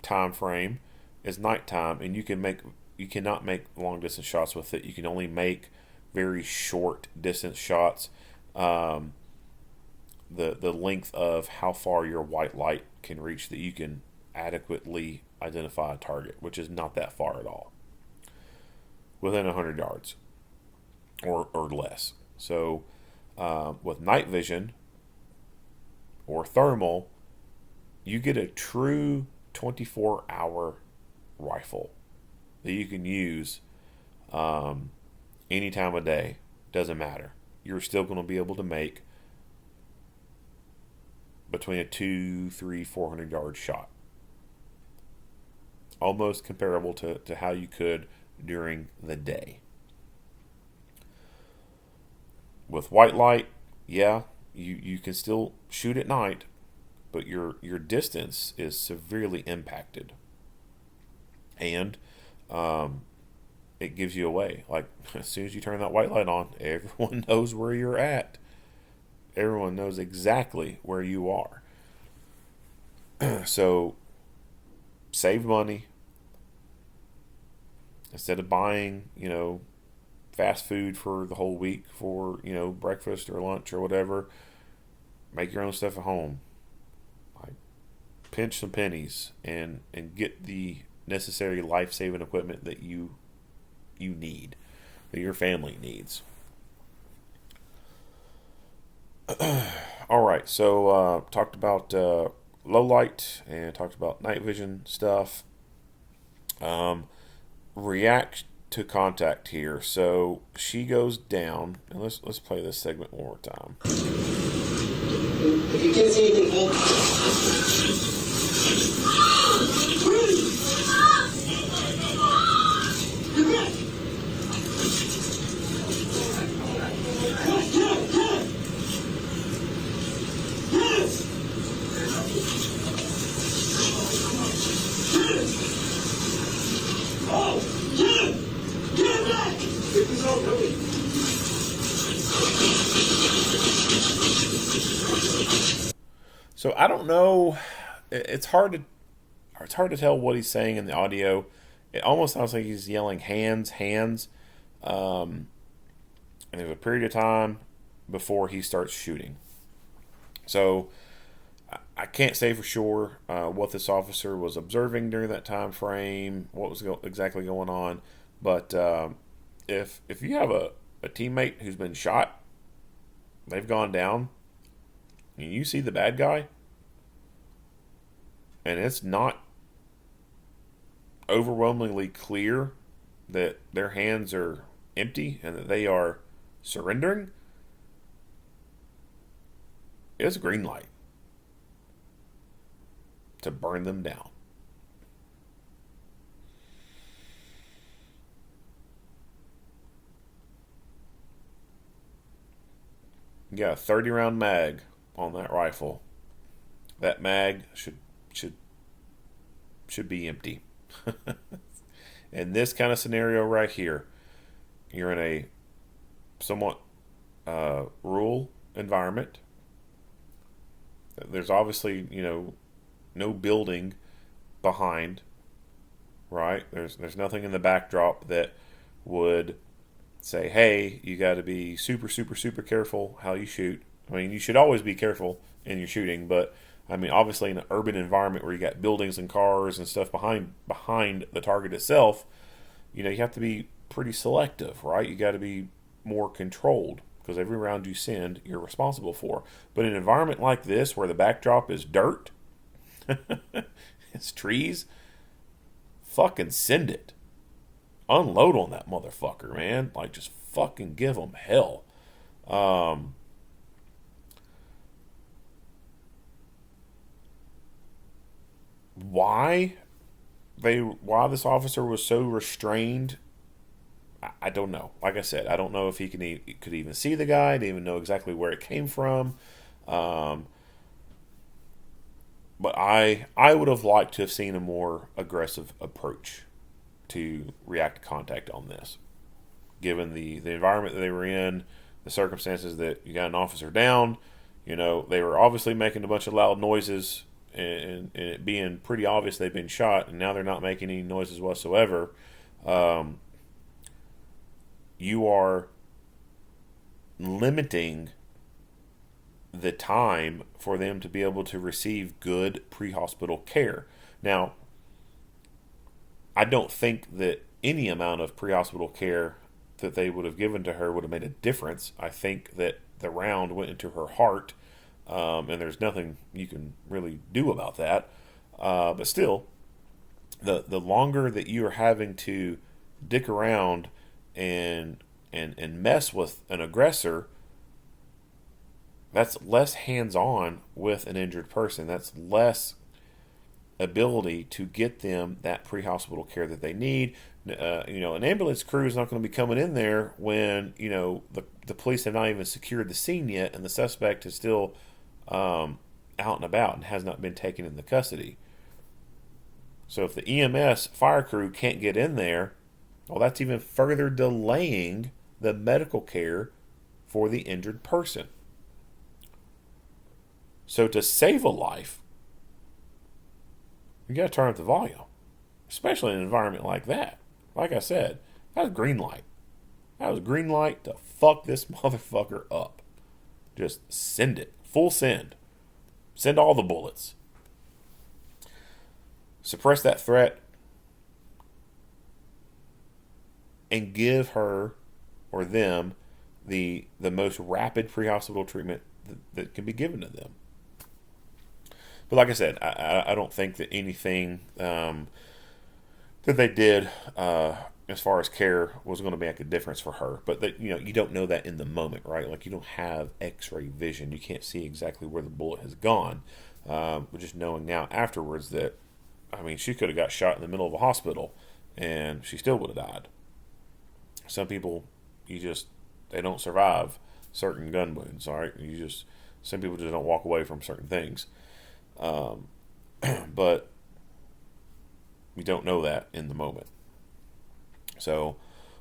A: time frame is nighttime, and you cannot make long distance shots with it. You can only make very short distance shots. The length of how far your white light can reach that you can adequately identify a target, which is not that far at all, within 100 yards or less. So with night vision or thermal, you get a true 24-hour rifle that you can use any time of day. Doesn't matter. You're still going to be able to make between a 200, 300, 400 yard shot. Almost comparable to how you could during the day. With white light, yeah, you can still shoot at night, but your distance is severely impacted. And it gives you away. Like, as soon as you turn that white light on, everyone knows where you're at. Everyone knows exactly where you are. So, save money. Instead of buying, fast food for the whole week for, breakfast or lunch or whatever, make your own stuff at home. Like, pinch some pennies and get the necessary life-saving equipment that you need, that your family needs. All right, so talked about low light and talked about night vision stuff. React to contact here. So she goes down, and let's play this segment one more time.
F: If you can't see anything, hold. Get back! Oh, get him! Get him back! Get this out, hurry!
A: So I don't know. It's hard to tell what he's saying in the audio. It almost sounds like he's yelling "hands, hands," and there's a period of time before he starts shooting. So I can't say for sure what this officer was observing during that time frame, what was exactly going on. But if you have a teammate who's been shot, they've gone down, and you see the bad guy, and it's not overwhelmingly clear that their hands are empty and that they are surrendering, it's a green light to burn them down. You got a 30-round mag on that rifle. That mag should be empty. In this kind of scenario right here, you're in a somewhat rural environment. There's obviously, no building behind, right? There's nothing in the backdrop that would say, hey, you got to be super, super, super careful how you shoot. I mean, you should always be careful in your shooting, but I mean, obviously in an urban environment where you got buildings and cars and stuff behind the target itself, you have to be pretty selective, right? You got to be more controlled because every round you send, you're responsible for. But in an environment like this where the backdrop is dirt, it's trees, fucking send it. Unload on that motherfucker, man. Like, just fucking give them hell. Why this officer was so restrained, I don't know. Like I said, I don't know if he could even see the guy, didn't even know exactly where it came from. But I would have liked to have seen a more aggressive approach to react to contact on this, given the environment that they were in, the circumstances that you got an officer down. They were obviously making a bunch of loud noises, and it being pretty obvious they've been shot, and now they're not making any noises whatsoever. You are limiting the time for them to be able to receive good pre-hospital care. Now, I don't think that any amount of pre-hospital care that they would have given to her would have made a difference. I think that the round went into her heart, and there's nothing you can really do about that. But still, the longer that you are having to dick around and mess with an aggressor, that's less hands-on with an injured person. That's less ability to get them that pre-hospital care that they need. An ambulance crew is not going to be coming in there when the police have not even secured the scene yet, and the suspect is still out and about and has not been taken into custody. So if the EMS fire crew can't get in there, well, that's even further delaying the medical care for the injured person. So to save a life, you got to turn up the volume, especially in an environment like that. Like I said, that was green light. That was green light to fuck this motherfucker up. Just send it. Full send. Send all the bullets. suppress that threat and give her or them the most rapid pre-hospital treatment that can be given to them. But like I said, I don't think that anything that they did as far as care was going to make a difference for her. But that, you don't know that in the moment, right? Like, you don't have X-ray vision. You can't see exactly where the bullet has gone. But just knowing now afterwards that, I mean, she could have got shot in the middle of a hospital and she still would have died. Some people, they don't survive certain gun wounds, all right? Some people just don't walk away from certain things. But we don't know that in the moment. So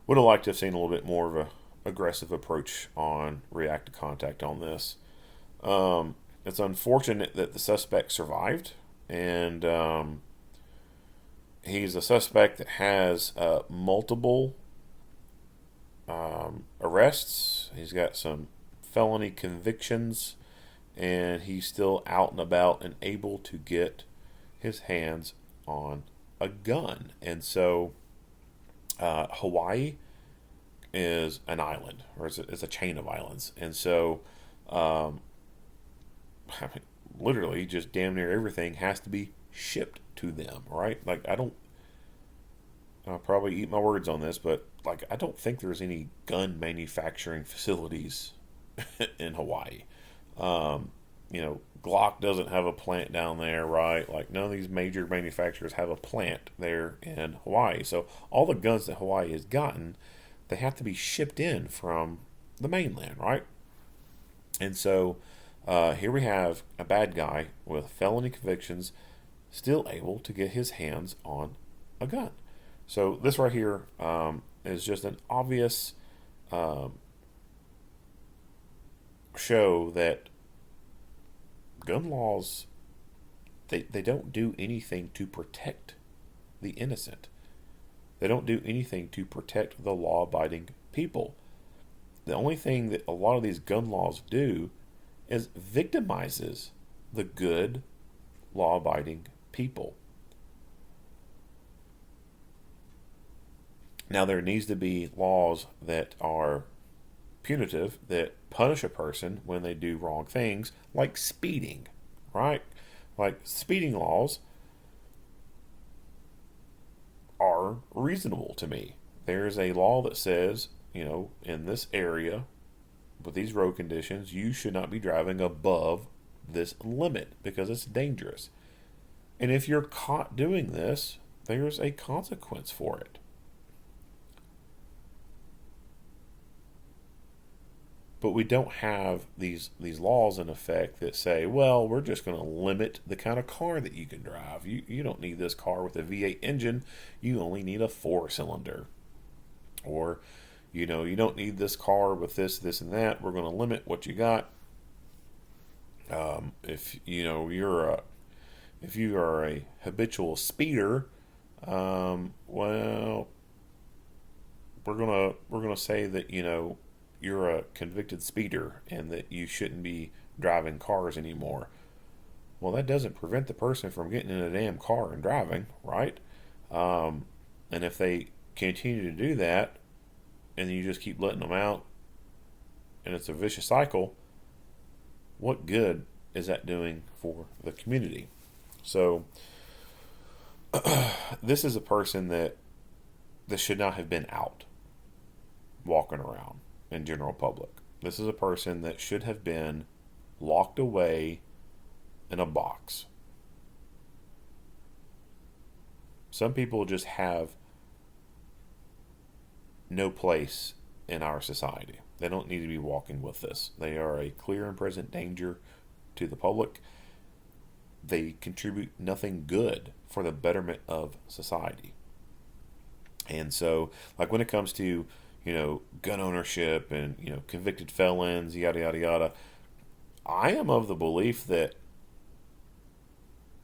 A: would have liked to have seen a little bit more of a aggressive approach on react to contact on this. It's unfortunate that the suspect survived, and he's a suspect that has multiple arrests. He's got some felony convictions, and he's still out and about and able to get his hands on a gun. And so Hawaii is an island, or it's a chain of islands. And so literally just damn near everything has to be shipped to them, right? Like, I'll probably eat my words on this, but like, I don't think there's any gun manufacturing facilities in Hawaii. Glock doesn't have a plant down there, right? Like, none of these major manufacturers have a plant there in Hawaii. So all the guns that Hawaii has gotten, they have to be shipped in from the mainland, right? And so here we have a bad guy with felony convictions still able to get his hands on a gun. So this right here is just an obvious show that gun laws, they don't do anything to protect the innocent. They don't do anything to protect the law-abiding people. The only thing that a lot of these gun laws do is victimizes the good, law-abiding people. Now, there needs to be laws that are punitive, that punish a person when they do wrong things, like speeding, right? Like, speeding laws are reasonable to me. There's a law that says, in this area, with these road conditions, you should not be driving above this limit because it's dangerous. And if you're caught doing this, there's a consequence for it. But we don't have these laws in effect that say, well, we're just going to limit the kind of car that you can drive. You don't need this car with a V8 engine. You only need a 4-cylinder. Or, you don't need this car with this, and that. We're going to limit what you got. If you are a habitual speeder, well, we're gonna say that you're a convicted speeder and that you shouldn't be driving cars anymore. Well, that doesn't prevent the person from getting in a damn car and driving, right? And if they continue to do that, and you just keep letting them out, and it's a vicious cycle, what good is that doing for the community? So, this is a person that should not have been out walking around in general public. This is a person that should have been locked away in a box. Some people just have no place in our society. They don't need to be walking with us. They are a clear and present danger to the public. They contribute nothing good for the betterment of society. And so, like, when it comes to gun ownership and convicted felons, yada yada yada, I am of the belief that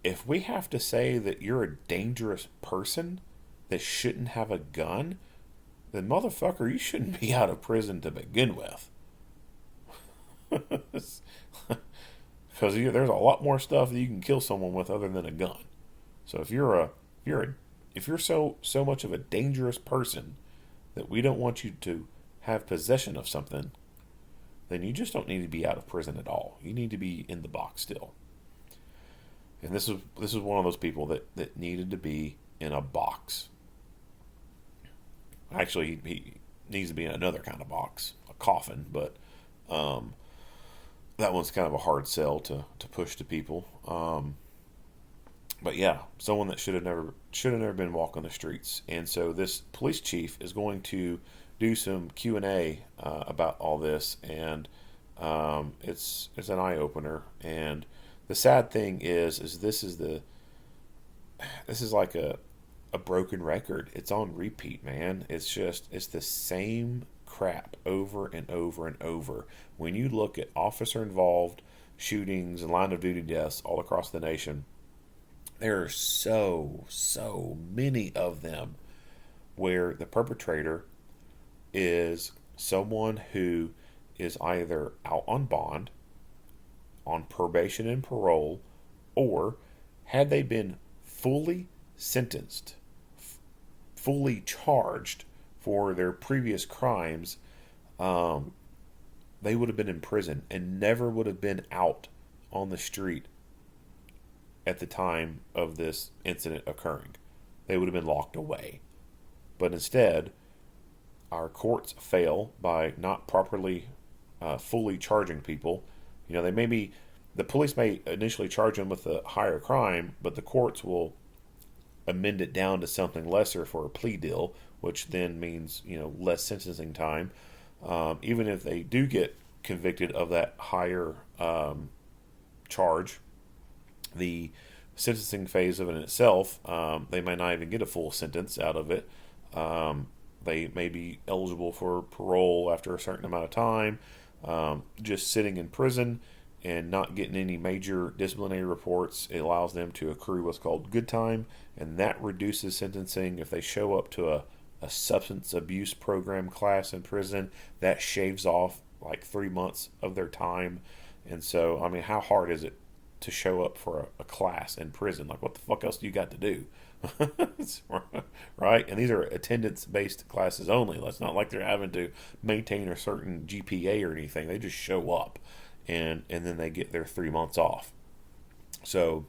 A: if we have to say that you're a dangerous person that shouldn't have a gun, then motherfucker, you shouldn't be out of prison to begin with. Because there's a lot more stuff that you can kill someone with other than a gun. So if you're so much of a dangerous person that we don't want you to have possession of something, then you just don't need to be out of prison at all. You need to be in the box still. And this is one of those people that needed to be in a box. Actually, he needs to be in another kind of box, a coffin, but that one's kind of a hard sell to push to people. But yeah, someone that should have never been walking the streets. And so this police chief is going to do some Q&A about all this, and it's an eye opener. And the sad thing is this is like a broken record. It's on repeat, man. It's the same crap over and over and over. When you look at officer involved shootings and line of duty deaths all across the nation, there are so many of them where the perpetrator is someone who is either out on bond, on probation and parole, or had they been fully sentenced, fully charged for their previous crimes, they would have been in prison and never would have been out on the street at the time of this incident occurring. They would have been locked away. But instead, our courts fail by not properly fully charging people. You know, the police may initially charge them with a higher crime, but the courts will amend it down to something lesser for a plea deal, which then means, less sentencing time. Even if they do get convicted of that higher charge, the sentencing phase of it in itself, they may not even get a full sentence out of it. They may be eligible for parole after a certain amount of time. Just sitting in prison and not getting any major disciplinary reports, it allows them to accrue what's called good time, and that reduces sentencing. If they show up to a substance abuse program class in prison, that shaves off like 3 months of their time. And so, I mean, how hard is it to show up for a class in prison? Like, what the fuck else do you got to do? Right? And these are attendance-based classes only. It's not like they're having to maintain a certain GPA or anything. They just show up, and then they get their 3 months off. So,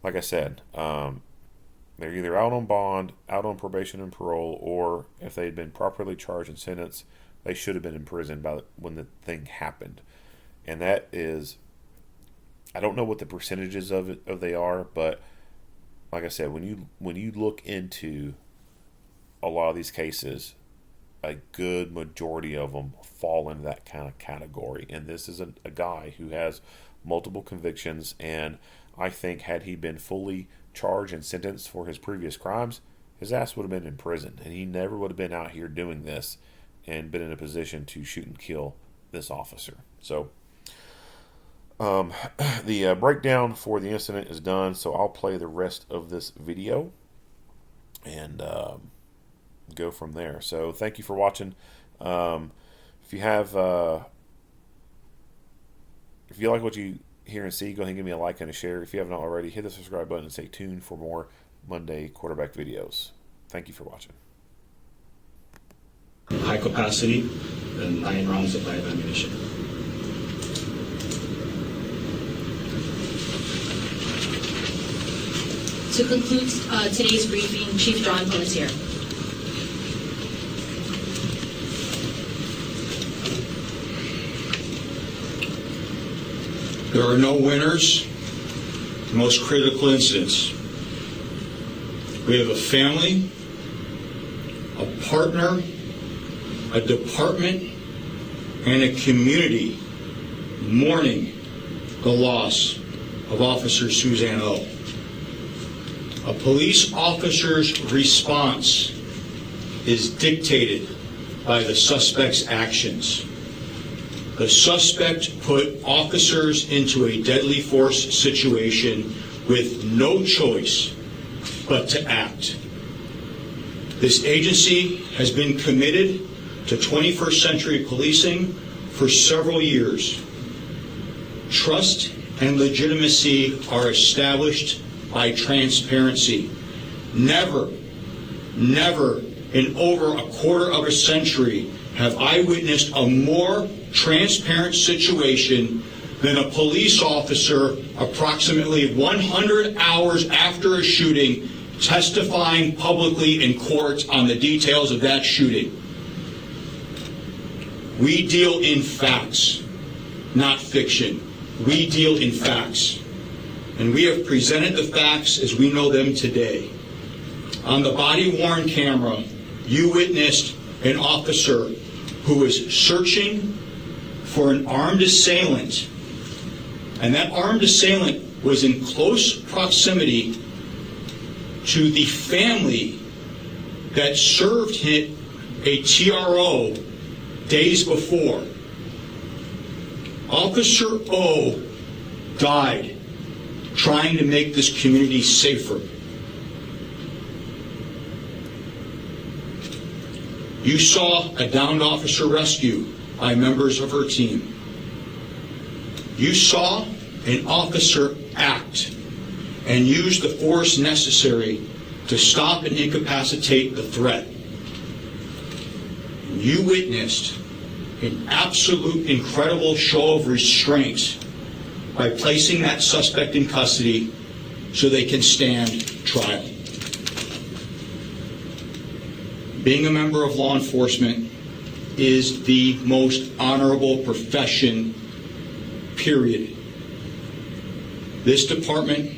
A: like I said, they're either out on bond, out on probation and parole, or if they had been properly charged and sentenced, they should have been in prison when the thing happened. And that is, I don't know what the percentages of they are, but like I said, when you look into a lot of these cases, a good majority of them fall into that kind of category. And this is a guy who has multiple convictions, and I think had he been fully charged and sentenced for his previous crimes, his ass would have been in prison, and he never would have been out here doing this and been in a position to shoot and kill this officer. So the breakdown for the incident is done, so I'll play the rest of this video and go from there. So thank you for watching. If you like what you hear and see, go ahead and give me a like and a share. If you haven't already, hit the subscribe button and stay tuned for more Monday quarterback videos. Thank you for watching.
G: High capacity and 9 rounds of live ammunition.
B: To conclude today's briefing, Chief John Hill is here.
G: There are no winners. The most critical incidents. We have a family, a partner, a department, and a community mourning the loss of Officer Suzanne O. A police officer's response is dictated by the suspect's actions. The suspect put officers into a deadly force situation with no choice but to act. This agency has been committed to 21st century policing for several years. Trust and legitimacy are established
H: by transparency. Never in over a quarter of a century have I witnessed a more transparent situation than a police officer approximately 100 hours after a shooting testifying publicly in court on the details of that shooting. We deal in facts, not fiction. We deal in facts. And we have presented the facts as we know them today. On the body-worn camera, you witnessed an officer who was searching for an armed assailant, and that armed assailant was in close proximity to the family that served him a TRO days before. Officer O died trying to make this community safer. You saw a downed officer rescue by members of her team. You saw an officer act and use the force necessary to stop and incapacitate the threat. You witnessed an absolute incredible show of restraint by placing that suspect in custody so they can stand trial. Being a member of law enforcement is the most honorable profession, period. This department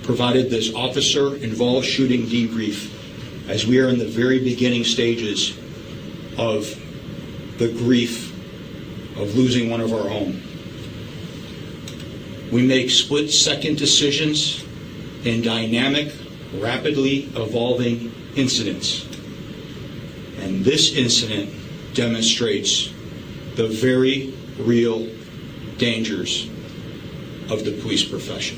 H: provided this officer-involved shooting debrief as we are in the very beginning stages of the grief of losing one of our own. We make split-second decisions in dynamic, rapidly evolving incidents. And this incident demonstrates the very real dangers of the police profession.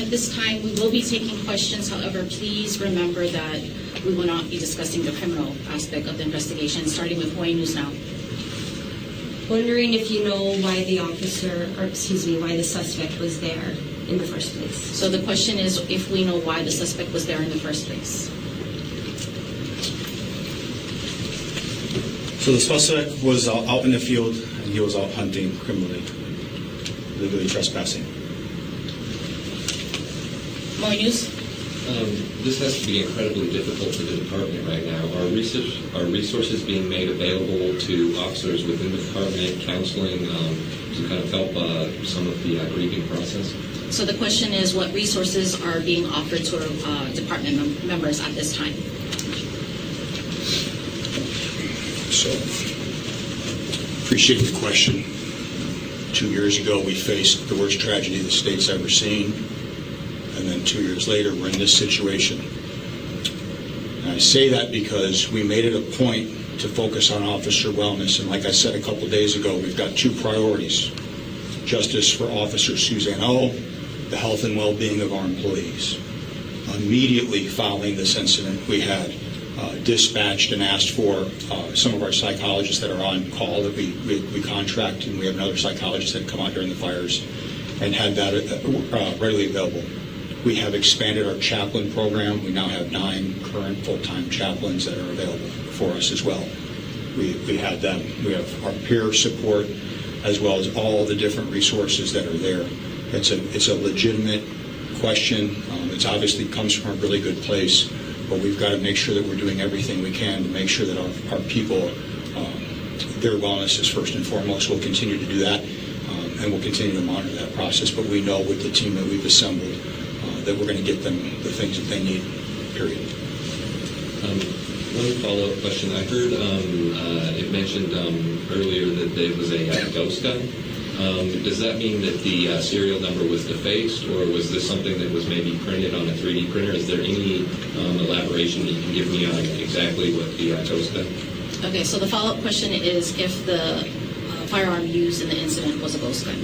B: At this time, we will be taking questions. However, please remember that we will not be discussing the criminal aspect of the investigation, starting with Hawaii News Now.
I: Wondering if you know why why the suspect was there in the first place.
B: So the question is if we know why the suspect was there in the first place.
D: So the suspect was out in the field and he was out hunting criminally, legally trespassing.
B: Maui News?
J: This has to be incredibly difficult for the department right now. Are resources being made available to officers within the department, counseling, to kind of help some of the grieving process?
B: So the question is what resources are being offered to department members at this time?
H: So, appreciate the question. 2 years ago, we faced the worst tragedy the state's ever seen. And then 2 years later, we're in this situation. And I say that because we made it a point to focus on officer wellness. And like I said a couple days ago, we've got two priorities. Justice for Officer Suzanne O, the health and well-being of our employees. Immediately following this incident, we had dispatched and asked for some of our psychologists that are on call that we contract, and we have another psychologist that come out during the fires, and had that readily available. We have expanded our chaplain program. We now have 9 current full-time chaplains that are available for us as well. We had them. We have our peer support as well as all the different resources that are there. It's a legitimate question. It obviously comes from a really good place, but we've got to make sure that we're doing everything we can to make sure that our people, their wellness is first and foremost. We'll continue to do that, and we'll continue to monitor that process. But we know with the team that we've assembled that we're going to get them the things that they need, period.
J: One follow-up question. I heard it mentioned earlier that there was a ghost gun. Does that mean that the serial number was defaced, or was this something that was maybe printed on a 3D printer? Is there any elaboration that you can give me on exactly what the ghost gun?
B: Okay, so the follow-up question is if the firearm used in the incident was a ghost gun.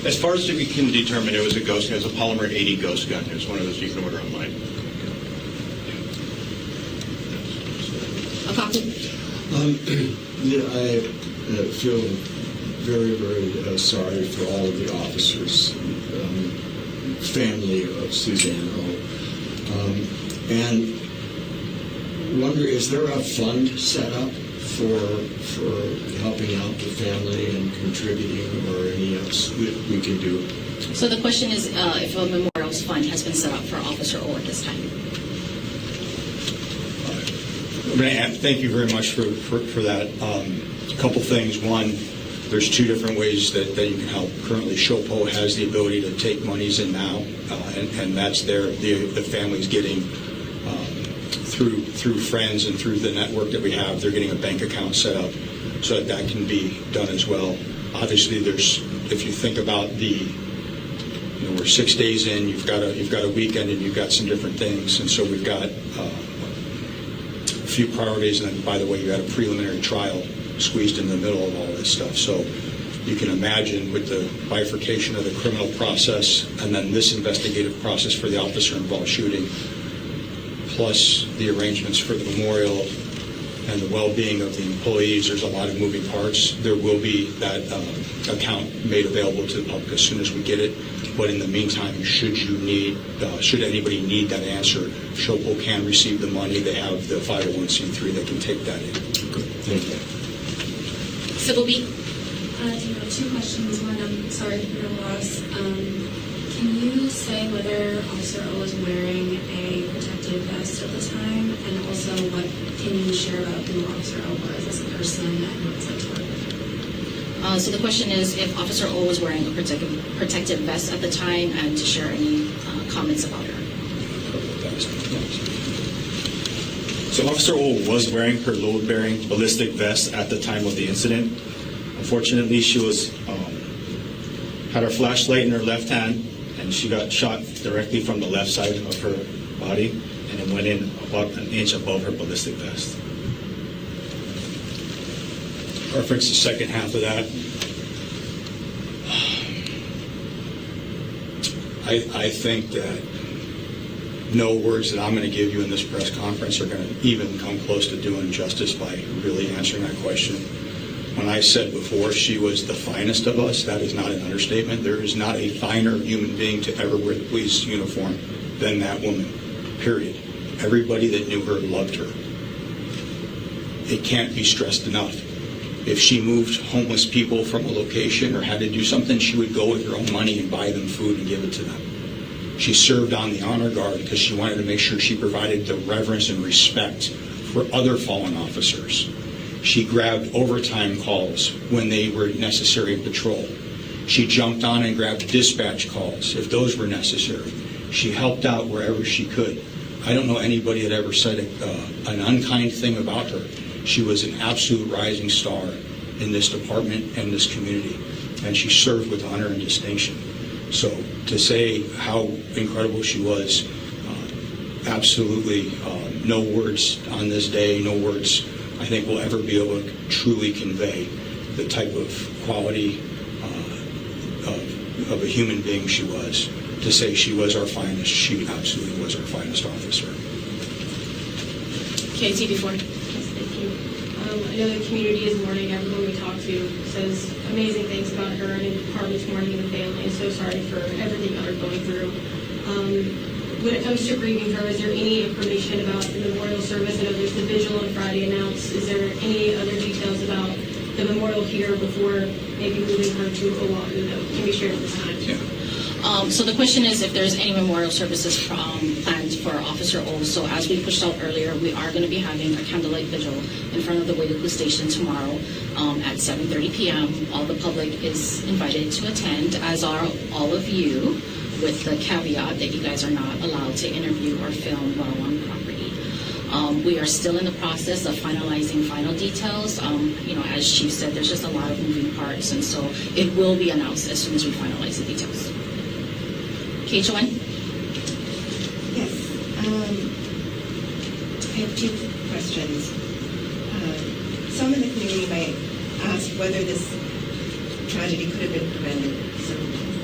K: As far as we can determine, it was a ghost gun. It was a polymer 80 ghost gun. It was one of those you can order online.
B: A copy?
E: I feel
H: very, very sorry for all of the officers, family of Suzanne O. And wonder, is there a fund set up for helping out the family and contributing, or any else that we can do?
B: So the question is if a memorials fund has been set up for Officer O at this time.
H: Thank you very much for that. A couple things. One, there's two different ways that you can help. Currently, SHOPO has the ability to take monies in now, and that's there. The family's getting through friends and through the network that we have. They're getting a bank account set up so that can be done as well. Obviously, if you think about we're 6 days in. You've got a weekend, and you've got some different things, and so we've got a few priorities. And then, by the way, you had a preliminary trial squeezed in the middle of all this stuff. So you can imagine, with the bifurcation of the criminal process and then this investigative process for the officer-involved shooting, plus the arrangements for the memorial and the well-being of the employees, there's a lot of moving parts. There will be that account made available to the public as soon as we get it. But in the meantime, should anybody need that answer, SHOPO can receive the money. They have the 501c3 that can take that in. Good. Thank you.
B: Civil beat.
L: Two questions. One, I'm sorry for your loss. Can you say whether Officer O was wearing a protective vest at the time? And also, what can you share about who Officer O was as a person and what it's like to work with him?
B: So the question is if Officer O was wearing a protective vest at the time, and to share any comments about her.
D: So Officer O was wearing her load-bearing ballistic vest at the time of the incident. Unfortunately, she had her flashlight in her left hand, and she got shot directly from the left side of her body, and it went in about an inch above her ballistic vest.
H: Reference the second half of that. I think that no words that I'm going to give you in this press conference are going to even come close to doing justice by really answering that question. When I said before she was the finest of us, that is not an understatement. There is not a finer human being to ever wear the police uniform than that woman, period. Everybody that knew her loved her. It can't be stressed enough. If she moved homeless people from a location or had to do something, she would go with her own money and buy them food and give it to them. She served on the honor guard because she wanted to make sure she provided the reverence and respect for other fallen officers. She grabbed overtime calls when they were necessary in patrol. She jumped on and grabbed dispatch calls if those were necessary. She helped out wherever she could. I don't know anybody that ever said an unkind thing about her. She was an absolute rising star in this department and this community, and she served with honor and distinction. So to say how incredible she was, absolutely no words on this day, no words I think will ever be able to truly convey the type of quality of a human being she was. To say she was our finest, she absolutely was our finest officer.
B: KTV4.
L: I know the community is mourning. Everyone we talk to says amazing things about her, and the department's mourning the family. So sorry for everything that they're going through. When it comes to grieving her, is there any information about the memorial service? I know there's the vigil on Friday announced. Is there any other details about the memorial here before maybe moving her to Oahu that can be shared at this time?
H: Yeah.
B: So the question is if there's any memorial services planned for Officer O. So as we pushed out earlier, we are going to be having a candlelight vigil in front of the Wailuku station tomorrow at 7:30 p.m. All the public is invited to attend, as are all of you, with the caveat that you guys are not allowed to interview or film while on property. We are still in the process of finalizing final details. As Chief said, there's just a lot of moving parts, and so it will be announced as soon as we finalize the details. KH1?
M: Yes. I have two questions. Some in the community might ask whether this tragedy could have been prevented. So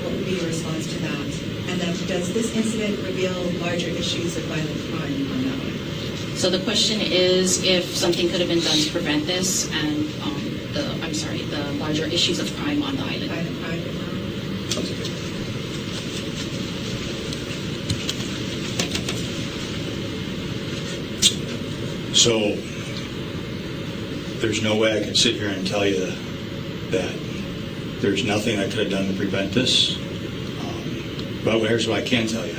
M: what would be your response to that? And then does this incident reveal larger issues of violent crime on Maui?
B: So the question is if something could have been done to prevent this, and the larger issues of crime on the island.
M: By the private now.
H: So there's no way I can sit here and tell you that there's nothing I could have done to prevent this. But here's what I can tell you.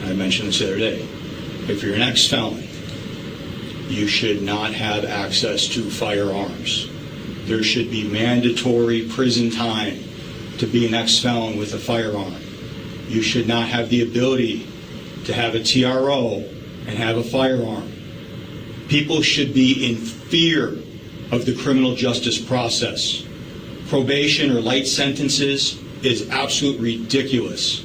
H: I mentioned this the other day. If you're an ex-felon, you should not have access to firearms. There should be mandatory prison time to be an ex-felon with a firearm. You should not have the ability to have a TRO and have a firearm. People should be in fear of the criminal justice process. Probation or light sentences is absolutely ridiculous.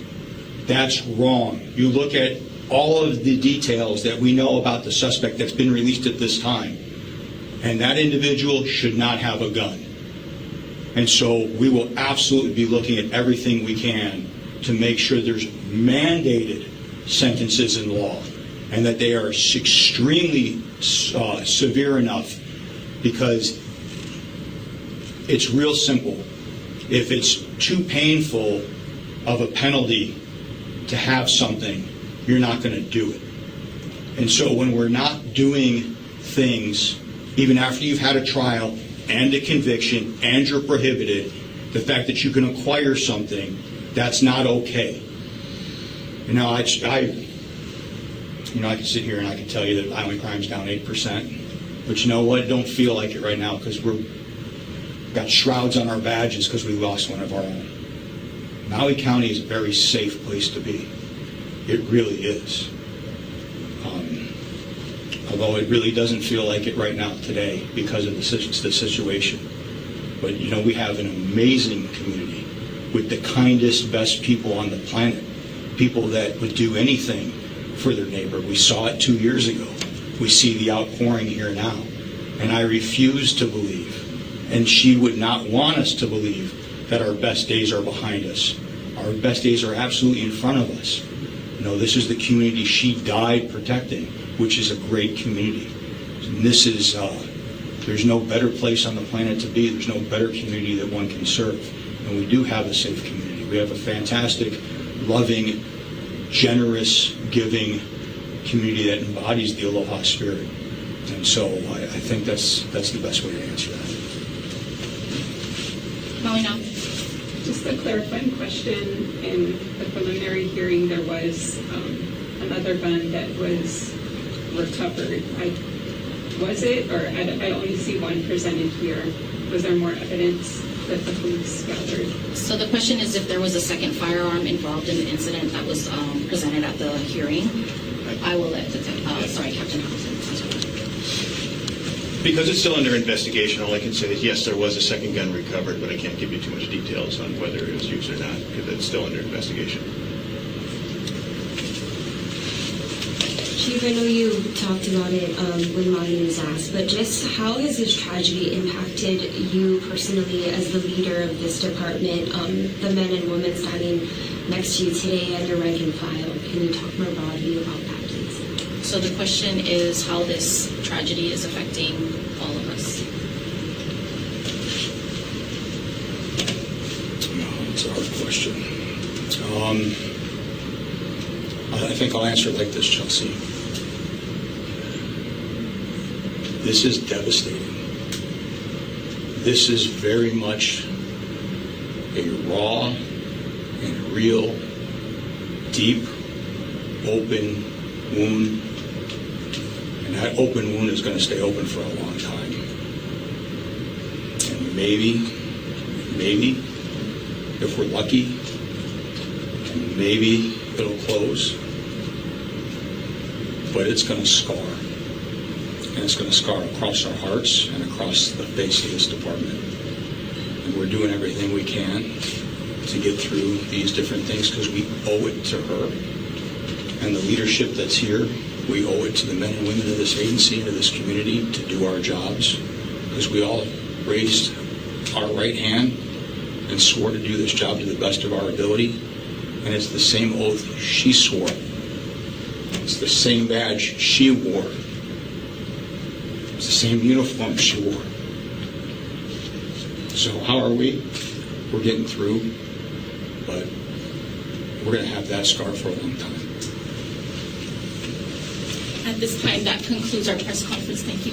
H: That's wrong. You look at all of the details that we know about the suspect that's been released at this time, and that individual should not have a gun. And so we will absolutely be looking at everything we can to make sure there's mandated sentences in law and that they are extremely severe enough, because it's real simple. If it's too painful of a penalty to have something, you're not going to do it. And so when we're not doing things, even after you've had a trial and a conviction and you're prohibited, the fact that you can acquire something, that's not okay. You know, I can sit here and I can tell you that violent crime's down 8%. But you know what? Don't feel like it right now, because we've got shrouds on our badges because we lost one of our own. Maui County is a very safe place to be. It really is. Although it really doesn't feel like it right now today because of the situation. But you know, we have an amazing community with the kindest, best people on the planet. People that would do anything for their neighbor. We saw it 2 years ago. We see the outpouring here now. And I refuse to believe, and she would not want us to believe, that our best days are behind us. Our best days are absolutely in front of us. You know, this is the community she died protecting, which is a great community. And this is, there's no better place on the planet to be. There's no better community that one can serve. And we do have a safe community. We have a fantastic, loving, generous, giving community that embodies the Aloha spirit. And so I think that's the best way to answer that.
B: Maui now.
N: Just a clarifying question. In the preliminary hearing, there was another gun that was recovered. Was it, or I only see one presented here? Was there more evidence that the police gathered?
B: So the question is if there was a second firearm involved in the incident that was presented at the hearing. I will let Captain Houghton answer that.
K: Because it's still under investigation, all I can say is yes, there was a second gun recovered, but I can't give you too much details on whether it was used or not, because it's still under investigation.
I: Chief, I know you talked about it when Maui was asked, but just how has this tragedy impacted you personally as the leader of this department, the men and women standing next to you today and your rank and file? Can you talk more broadly about that, please?
B: So the question is how this tragedy is affecting all of us.
H: That's a hard question. I think I'll answer it like this, Chelsea. This is devastating. This is very much a raw and real, deep, open wound. And that open wound is going to stay open for a long time. And maybe, if we're lucky, maybe it'll close. But it's going to scar. And it's going to scar across our hearts and across the face of this department. And we're doing everything we can to get through these different things because we owe it to her. And the leadership that's here, we owe it to the men and women of this agency and to this community to do our jobs, because we all raised our right hand and swore to do this job to the best of our ability. And it's the same oath she swore. It's the same badge she wore. It's the same uniform she wore. So how are we? We're getting through, but we're going to have that scar for a long time.
B: At this time, that concludes our press conference. Thank you.